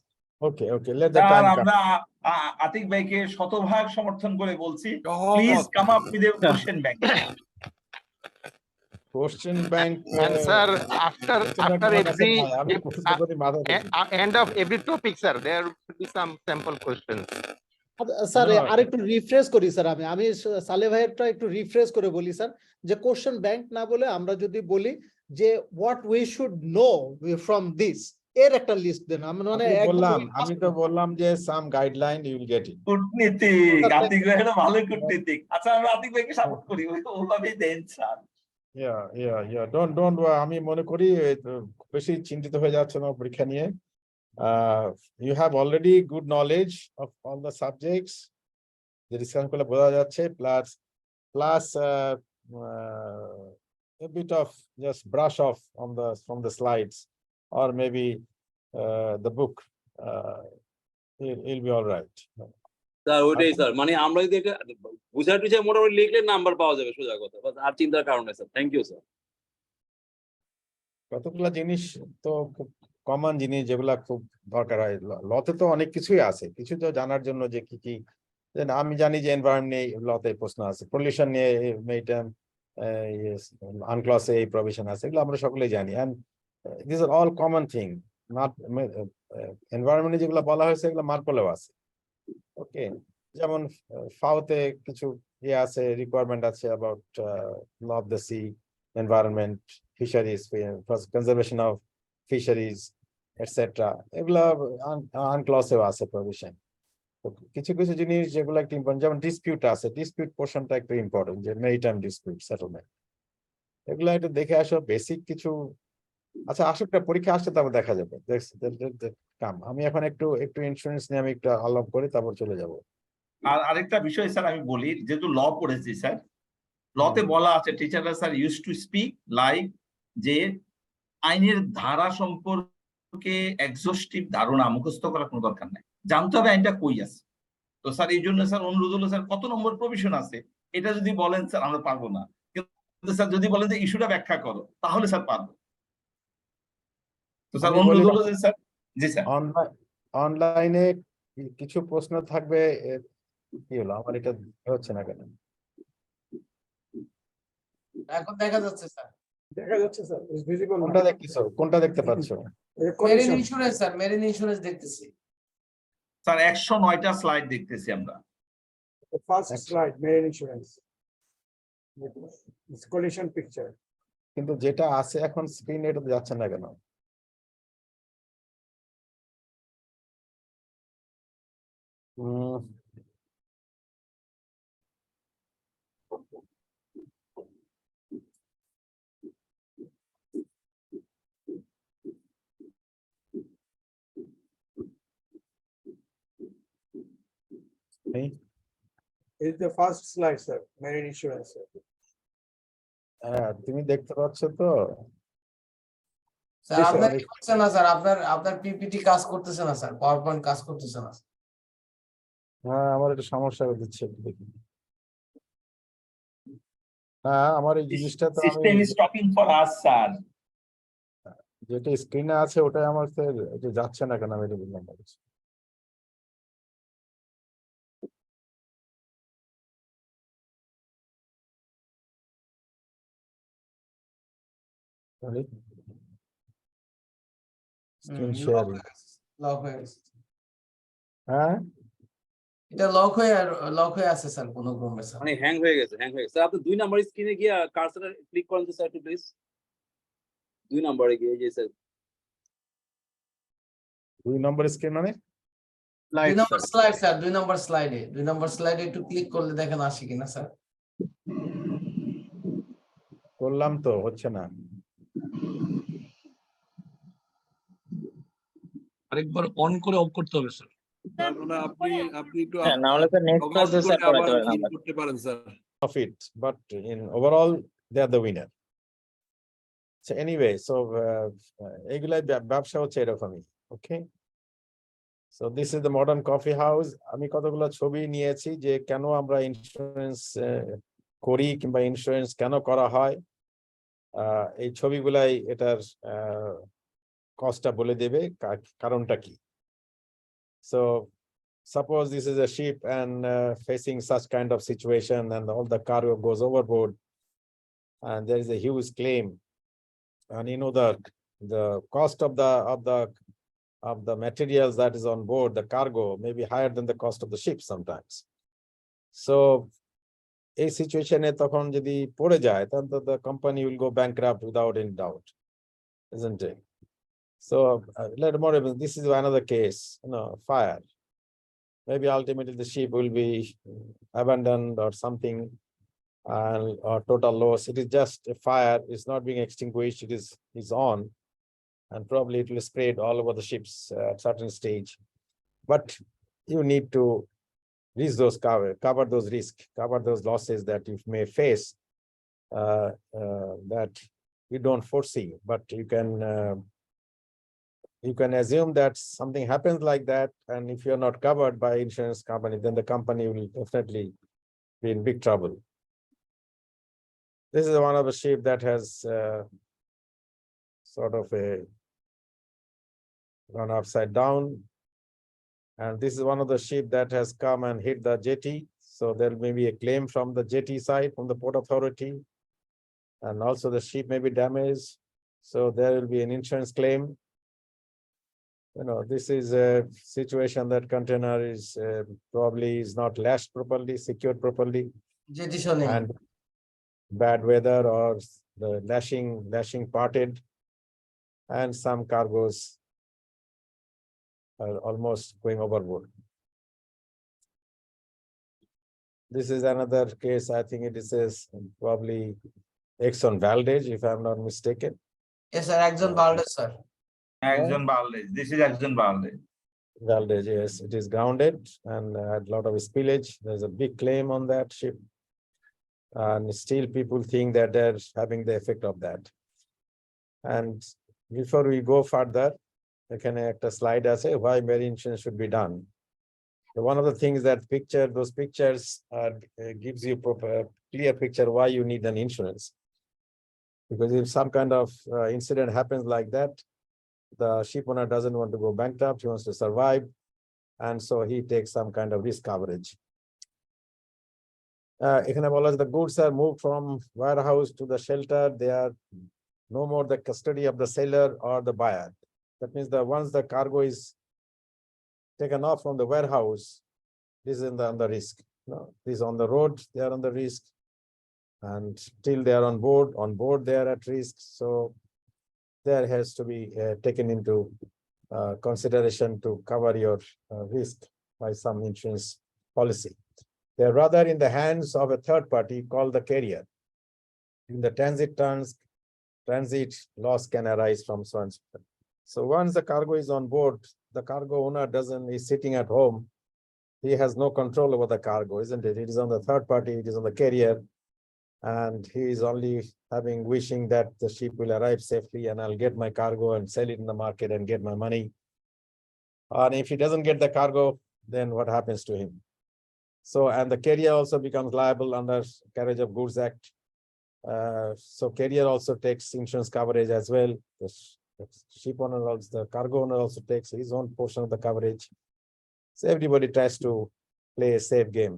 Okay, let the time come. আমরা আতিক ভাইকে শতভাগ সমর্থন করে বলছি, please come up with a question bank. Question bank. And sir, after end of every topic, sir, there will be some sample questions. Sir আরেকটু রিফ্রেশ করি স্যার, আমি সালে ভাইয়েরটা একটু রিফ্রেশ করে বলি স্যার, যে কোশ্চেন ব্যাংক না বলে আমরা যদি বলি যে what we should know from this, এর একটা লিস্ট দেন। আমি তো বললাম যে some guideline you will get it. কূটনীতিক, আতিক ভাই এটা ভালো কূটনীতিক। আচ্ছা আমরা আতিক ভাইকে সাপোর্ট করি, ওইভাবেই দেন স্যার। Don't আমি মনে করি বেশি চিন্তিত হয়ে যাচ্ছে না পরীক্ষা নিয়ে। You have already good knowledge of all the subjects, the discussion গুলো বোঝা যাচ্ছে, plus a bit of just brush off on from the slides, or maybe the book, it'll be all right. Sir ওইটাই sir, মানে আমরা যদি এটা বুঝা টুঝা মোটামুটি লিখলে নাম্বার পাওয়া যাবে, সোজা কথা, আর চিন্তার কারণ নেই স্যার। Thank you sir. কতগুলা জিনিস তো খুব কমন জিনিস যেগুলা খুব দরকার হয়। লতে তো অনেক কিছুই আছে, কিছু তো জানার জন্য যে কি আমি জানি যে এনভায়রনমেন্ট নিয়ে লতে প্রশ্ন আছে, পলিউশন নিয়ে মেরিটাইম আনক্লসে এই প্রভিশন আছে, এগুলো আমরা সকলেই জানি। And this are all common thing, not এনভায়রনমেন্টে যেগুলো বলা হয়েছে এগুলো মার্কলেও আছে। ওকে, যেমন ফাওতে কিছু আছে, রিকোয়ারমেন্ট আছে about law of the sea, environment, fisheries, conservation of fisheries etcetera, এগুলা আনক্লসেও আছে প্রভিশন। কিছু কিছু জিনিস যেগুলো একটু ইম্পর্টেন্ট, যেমন ডিসপিউট আছে, ডিসপিউট পোর্শনটা একটু ইম্পর্টেন্ট, যে মেরিটাইম ডিসপিউট সেটেলমেন্ট, এগুলো একটু দেখে আসো, বেসিক কিছু। আচ্ছা আসুক, পরীক্ষা আসছে তারপর দেখা যাবে কাম। আমি এখন একটু ইন্স্যুরেন্স নিয়ে আমি একটু আলাপ করি, তারপর চলে যাব। আর আরেকটা বিষয় স্যার আমি বলি, যেহেতু ল পড়েছি স্যার, লতে বলা আছে টিচাররা sir use to speak like, যে আইনের ধারা সম্পর্কে এক্সস্টিভ ধারণা মুখস্থ করার কোনো দরকার নাই, জানতে হবে আইনটা কই আছে। তো স্যার এই জন্য স্যার অনুরোধ হলো স্যার কত নম্বর প্রভিশন আছে এটা যদি বলেন স্যার আমরা পারবো না, কিন্তু স্যার যদি বলেন যে ইস্যুটা ব্যাখ্যা করো তাহলে স্যার পারবো। তো স্যার অনুরোধ হলো যে স্যার, জি স্যার, অনলাইনে কিছু প্রশ্ন থাকবে, কি হলো আমার এটা হচ্ছে না কেন? এখন দেখা যাচ্ছে স্যার, দেখা যাচ্ছে স্যার, ইজ ভিজিবল। কোনটা দেখতে পাচ্ছ? Marine insurance sir, marine insurance দেখতেছি স্যার। 109টা স্লাইড দেখতেছি আমরা। First slide marine insurance, collision picture. কিন্তু যেটা আছে এখন স্ক্রিনে এটা যাচ্ছে না কেন? Is the first slide, sir, marine insurance, sir. তুমি দেখতে পাচ্ছ তো? স্যার আপনার কি হচ্ছে না স্যার, আপনার পিপিটি কাজ করতেছে না স্যার, পাওয়ার পয়েন্ট কাজ করতেছে না। হ্যাঁ আমার একটু সমস্যা হচ্ছে, দেখি। হ্যাঁ আমার এই জিনিসটা তো system is talking for us sir. যেটা স্ক্রিনে আছে ওটাই আমার যাচ্ছে না কেন, আমি এটা বুঝলাম না। হ্যাঁ এটা লক হয়ে আছে স্যার, কোন ক্রমে স্যার, মানে হ্যাং হয়ে গেছে। স্যার আপনি 2 নাম্বার স্ক্রিনে গিয়ে কার্সর ক্লিক করেন তো স্যার, একটু প্লিজ 2 নম্বরে গিয়ে, যে স্যার 2 নম্বর স্ক্রিন মানে 2 নম্বর স্লাইড স্যার, 2 নম্বর স্লাইডে একটু ক্লিক করলে দেখেন আসে কিনা স্যার। করলাম তো, হচ্ছে না। আরেকবার অন করে অফ করতে হবে স্যার। আপনি একটু না হলে স্যার নেক্সট ক্লাসে স্যার করাতে করতে পারেন sir. Of it, but in overall they are the winner. So anyway, so এগুলাই ব্যবসা হচ্ছে এরকমই, okay? So this is the modern coffee house. আমি কতগুলো ছবি নিয়েছি যে কেন আমরা ইন্স্যুরেন্স করি কিংবা ইন্স্যুরেন্স কেন করা হয়। এই ছবিগুলাই এটার কস্টটা বলে দেবে, কারণটা কি। So suppose this is a ship and facing such kind of situation and all the cargo goes overboard and there is a huge claim, and you know the cost of the materials that is on board, the cargo may be higher than the cost of the ship sometimes. So a situation তখন যদি পড়ে যায় then the company will go bankrupt without any doubt, isn't it? So this is another case, fire. Maybe ultimately the ship will be abandoned or something, or total loss. It is just a fire, it's not being extinguished, it is on, and probably it will spread all over the ships at certain stage. But you need to cover those risks, cover those losses that you may face that you don't foresee, but you can assume that something happens like that, and if you're not covered by insurance company, then the company will definitely be in big trouble. This is one of the ship that has sort of gone upside down, and this is one of the ship that has come and hit the jetty. So there may be a claim from the jetty side, from the port authority, and also the ship may be damaged. So there will be an insurance claim. This is a situation that container is probably is not lashed properly, secured properly, and bad weather or the lashing parted, and some cargoes are almost going overboard. This is another case. I think it is probably Exxon Valdez, if I'm not mistaken. Yes, sir. Exxon Valdez, sir. Exxon Valdez. This is Exxon Valdez. Valdez, yes, it is grounded and had a lot of spillage. There's a big claim on that ship, and still people think that they're having the effect of that. And before we go further, এখানে একটা slide আছে why marine insurance should be done. One of the things that those pictures gives you a clear picture why you need an insurance. Because if some kind of incident happens like that, the ship owner doesn't want to go bankrupt, he wants to survive, and so he takes some kind of risk coverage. এখানে বলা আছে the goods are moved from warehouse to the shelter, they are no more the custody of the seller or the buyer. That means that once the cargo is taken off from the warehouse, this is on the risk. This on the road, they are on the risk, and till they are on board they are at risk. So there has to be taken into consideration to cover your risk by some insurance policy. They are rather in the hands of a third party called the carrier. In the transit loss can arise from so and so. So once the cargo is on board, the cargo owner is sitting at home. He has no control over the cargo, isn't it? It is on the third party, it is on the carrier, and he is only wishing that the ship will arrive safely and I'll get my cargo and sell it in the market and get my money. And if he doesn't get the cargo, then what happens to him? So, and the carrier also becomes liable under Carriage of Goods Act. So carrier also takes insurance coverage as well. The ship owner also, the cargo owner also takes his own portion of the coverage. So everybody tries to play a safe game.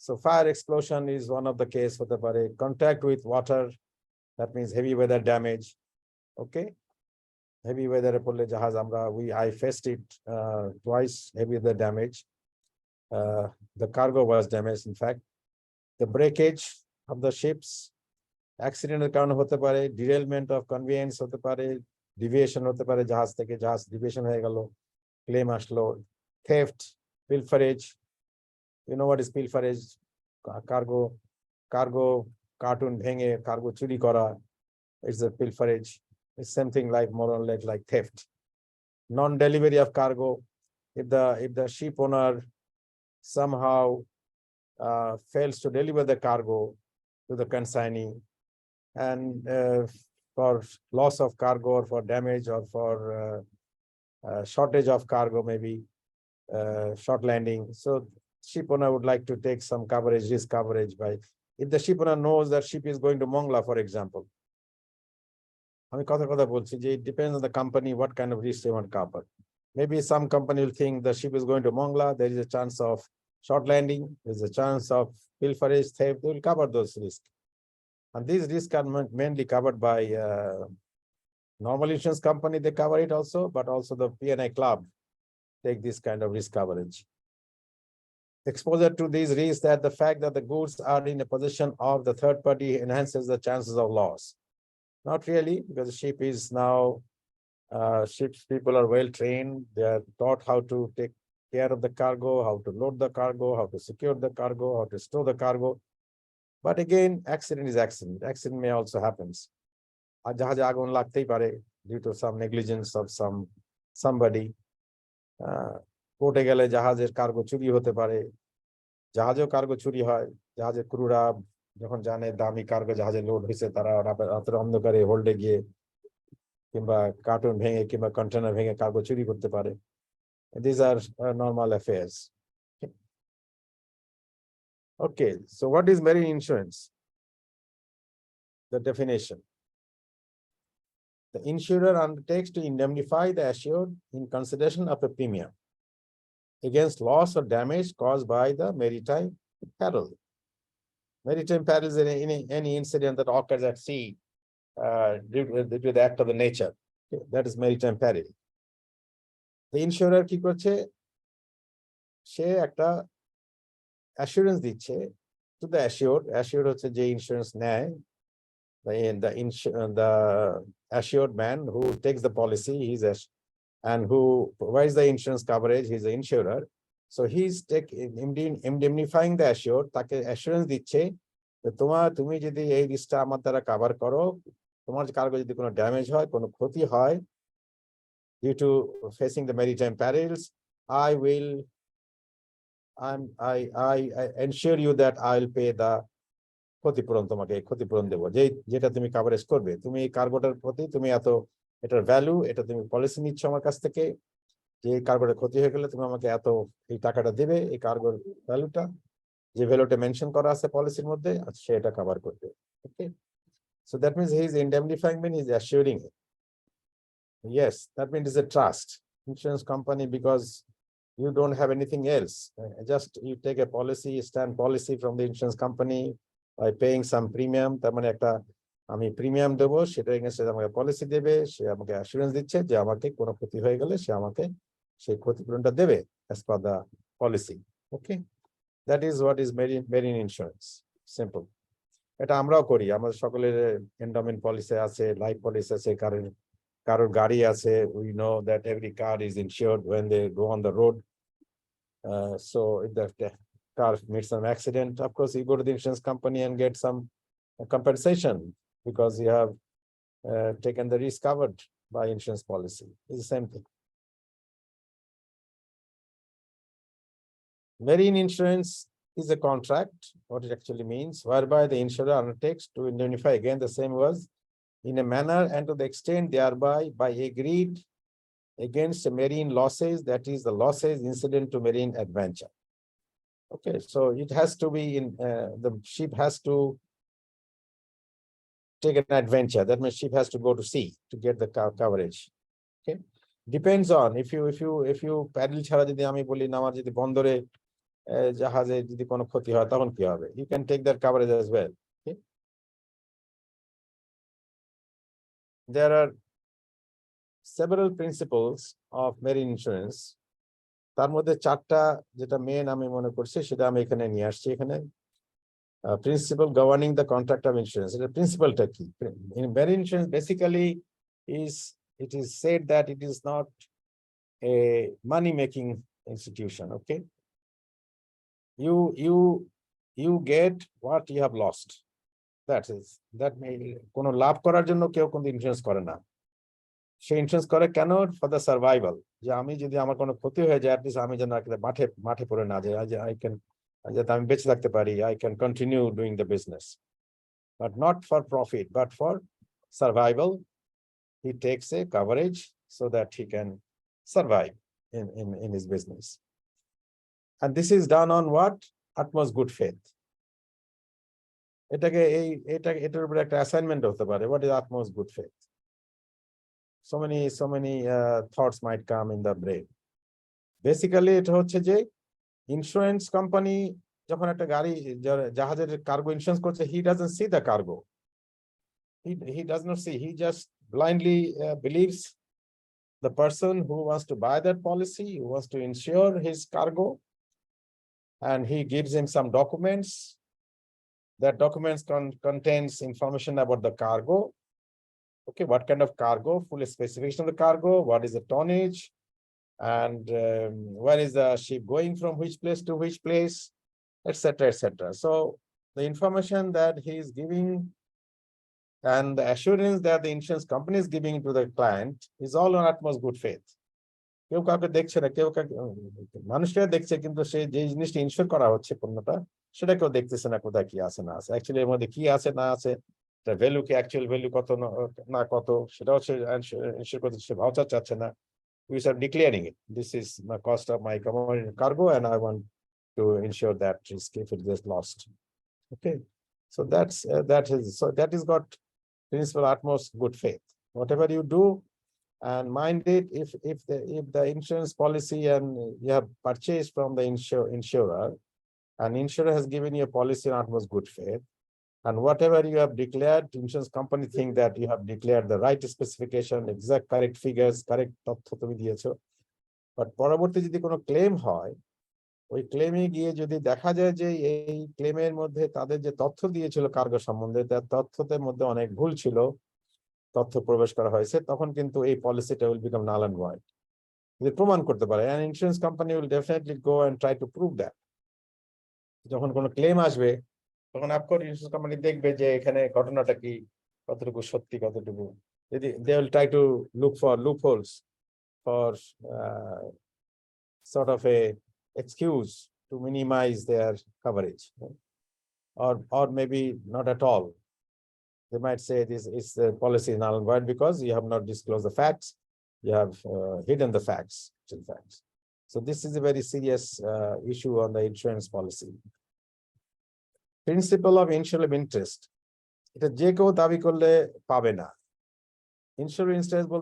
So fire explosion is one of the case for the contact with water, that means heavy weather damage. Okay, heavy weather I faced it twice, heavy weather damage. The cargo was damaged, in fact. The breakage of the ships, accident কারণে হতে পারে, derailment of conveyance হতে পারে, deviation হতে পারে, জাহাজ থেকে জাহাজ deviation হয়ে গেল, claim আসলো, theft, pilferage. You know what is pilferage? Cargo cartoon ভেঙে cargo চুরি করা. It's a pilferage. It's something like more or less like theft. Non-delivery of cargo. If the ship owner somehow fails to deliver the cargo to the consignee, and for loss of cargo or for damage or for shortage of cargo, maybe short landing. So ship owner would like to take some coverage, risk coverage by, if the ship owner knows that ship is going to Mongla, for example. it depends on the company, what kind of risk they want to cover. Maybe some company will think the ship is going to Mongla, there is a chance of short landing, there's a chance of pilferage, theft, they will cover those risks. And these risks are mainly covered by normal insurance company, they cover it also, but also the P&I club take this kind of risk coverage. Exposure to these risks, that the fact that the goods are in a possession of the third party enhances the chances of loss. Not really, because the ship is now, ships people are well trained, they are taught how to take care of the cargo, how to load the cargo, how to secure the cargo, how to store the cargo. But again, accident is accident. Accident may also happens. Due to some negligence of somebody. কোর্টে গেলে জাহাজের cargo চুরি হতে পারে, জাহাজেও cargo চুরি হয়, জাহাজের ক্রুরা যখন জানে দামি কার্গো জাহাজে লোড হয়েছে, তারা রাতের অন্ধকারে হোল্ডে গিয়ে কিংবা কার্টুন ভেঙে কিংবা কন্টেনার ভেঙে কার্গো চুরি করতে পারে। These are normal affairs. Okay, so what is marine insurance? The definition. The insurer undertakes to indemnify the assured in consideration of a premium against loss or damage caused by the maritime peril. Maritime peril is any incident that occurs at sea due to the act of the nature. Okay, that is maritime peril. The insurer কি করছে? সে একটা assurance দিচ্ছে to the assured. Assured হচ্ছে যে insurance নেয়, the assured man who takes the policy, and who provides the insurance coverage, he's the insurer. So he's indemnifying the assured, তাকে assurance দিচ্ছে যে তুমি যদি এই রিস্কটা আমার দ্বারা কভার করো, তোমার কার্গো যদি কোনো ড্যামেজ হয়, কোনো ক্ষতি হয় due to facing the maritime perils, I ensure you that I'll pay the ক্ষতিপূরণ, তোমাকে ক্ষতিপূরণ দেবো, যেটা তুমি কভারেজ করবে। তুমি এই কার্গোটার প্রতি তুমি এটার ভ্যালু, এটা তুমি পলিসি নিচ্ছ আমার কাছ থেকে, যে এই কার্গোটা ক্ষতি হয়ে গেলে তুমি আমাকে এই টাকাটা দেবে, এই কার্গোর ভ্যালুটা, যে ভ্যালুটা মেনশন করা আছে পলিসির মধ্যে, সে এটা কভার করবে। ওকে, so that means he is indemnifying, means he is assuring it. Yes, that means it's a trust insurance company, because you don't have anything else. Just you take a policy, stand policy from the insurance company by paying some premium. তার মানে একটা আমি premium দেবো, সেটা এগেইনস্টে আমাকে policy দেবে, সে আমাকে assurance দিচ্ছে যে আমাকে কোনো ক্ষতি হয়ে গেলে সে আমাকে সেই ক্ষতিপূরণটা দেবে as per the policy. Okay, that is what is marine insurance. Simple. এটা আমরাও করি, আমাদের সকলের এন্ডামেন্ট পলিসি আছে, লাইফ পলিসি আছে, কারোর গাড়ি আছে. We know that every car is insured when they go on the road. So if the car meets some accident, of course you go to the insurance company and get some compensation, because you have taken the risk covered by insurance policy. It's the same thing. Marine insurance is a contract, what it actually means, whereby the insurer undertakes to indemnify, again the same words, in a manner and to the extent thereby by agreed against marine losses, that is the losses incident to marine adventure. Okay, so it has to be in the ship has to take an adventure. That means ship has to go to sea to get the coverage. Okay, depends on if you paddle ছাড়া যদি আমি বলি না, আমার যদি বন্দরে জাহাজে যদি কোনো ক্ষতি হয় তখন কি হবে? You can take that coverage as well. Okay, there are several principles of marine insurance. তার মধ্যে চারটা যেটা মেন আমি মনে করছি সেটা আমি এখানে নিয়ে আসছি। এখানে principle governing the contract of insurance. The principle কি? In marine insurance basically it is said that it is not a money making institution. Okay, you get what you have lost. That may কোনো লাভ করার জন্য কেউ কোনো insurance করে না। সে insurance করে কেন? ফর দ্য সার্ভাইভাল, যে আমি যদি আমার কোনো ক্ষতি হয়ে যায়, অ্যাটলিস্ট আমি যেন মাঠে পড়ে না যাই, যাতে আমি বেঁচে থাকতে পারি, I can continue doing the business. but not for profit, but for survival. He takes a coverage so that he can survive in his business. And this is done on what? Utmost good faith. এটার উপরে একটা assignment হতে পারে, what is utmost good faith? So many thoughts might come in the brain. Basically এটা হচ্ছে যে insurance company যখন একটা গাড়ি জাহাজের কার্গো ইন্স্যুরেন্স করছে, he doesn't see the cargo. He does not see, he just blindly believes the person who wants to buy that policy, who wants to insure his cargo, and he gives him some documents. That documents contains information about the cargo. Okay, what kind of cargo, full specification of the cargo, what is the tonnage, and where is the ship going from which place to which place, etc., etc. So the information that he is giving and the assurance that the insurance company is giving to the client is all on utmost good faith. কেউ কাউকে দেখছে না, কেউ মানুষরা দেখছে, কিন্তু সে যে জিনিসটা ইনশিওর করা হচ্ছে পণ্যটা, সেটা কেউ দেখতেছে না কোথায় কি আছে না আছে, অ্যাকচুয়ালি এর মধ্যে কি আছে না আছে, তার ভ্যালু কি, অ্যাকচুয়াল ভ্যালু কত না কত, সেটা হচ্ছে ইনশিওর করতে, সে ভাউচার চাচ্ছে না। We are declaring it. This is the cost of my commodity cargo, and I want to ensure that risk if it gets lost. Okay, so that is got principle utmost good faith. Whatever you do, and mind it, if the insurance policy and you have purchased from the insurer, and insurer has given you a policy on utmost good faith, and whatever you have declared, insurance company think that you have declared the right specification, exact correct figures, correct তথ্য তুমি দিয়েছো, but পরবর্তী যদি কোনো claim হয়, ওই ক্লেমে গিয়ে যদি দেখা যায় যে এই ক্লেমের মধ্যে তাদের যে তথ্য দিয়েছিল কার্গো সম্বন্ধে, তার তথ্যের মধ্যে অনেক ভুল ছিল, তথ্য প্রবেশ করা হয়েছে, তখন কিন্তু এই পলিসিটা will become null and void. যদি প্রমাণ করতে পারে, and insurance company will definitely go and try to prove that. যখন কোনো ক্লেম আসবে, তখন অফকোর্স ইন্স্যুরেন্স কোম্পানি দেখবে যে এখানে ঘটনাটা কি, কতটুকু সত্যি, কতটুকু, যদি they will try to look for loopholes for sort of a excuse to minimize their coverage, or maybe not at all. They might say this is the policy null and void because you have not disclosed the facts, you have hidden the facts, actual facts. So this is a very serious issue on the insurance policy. Principle of insurable interest. এটা যে কেউ দাবি করলে পাবে না। Insurable interest বলতে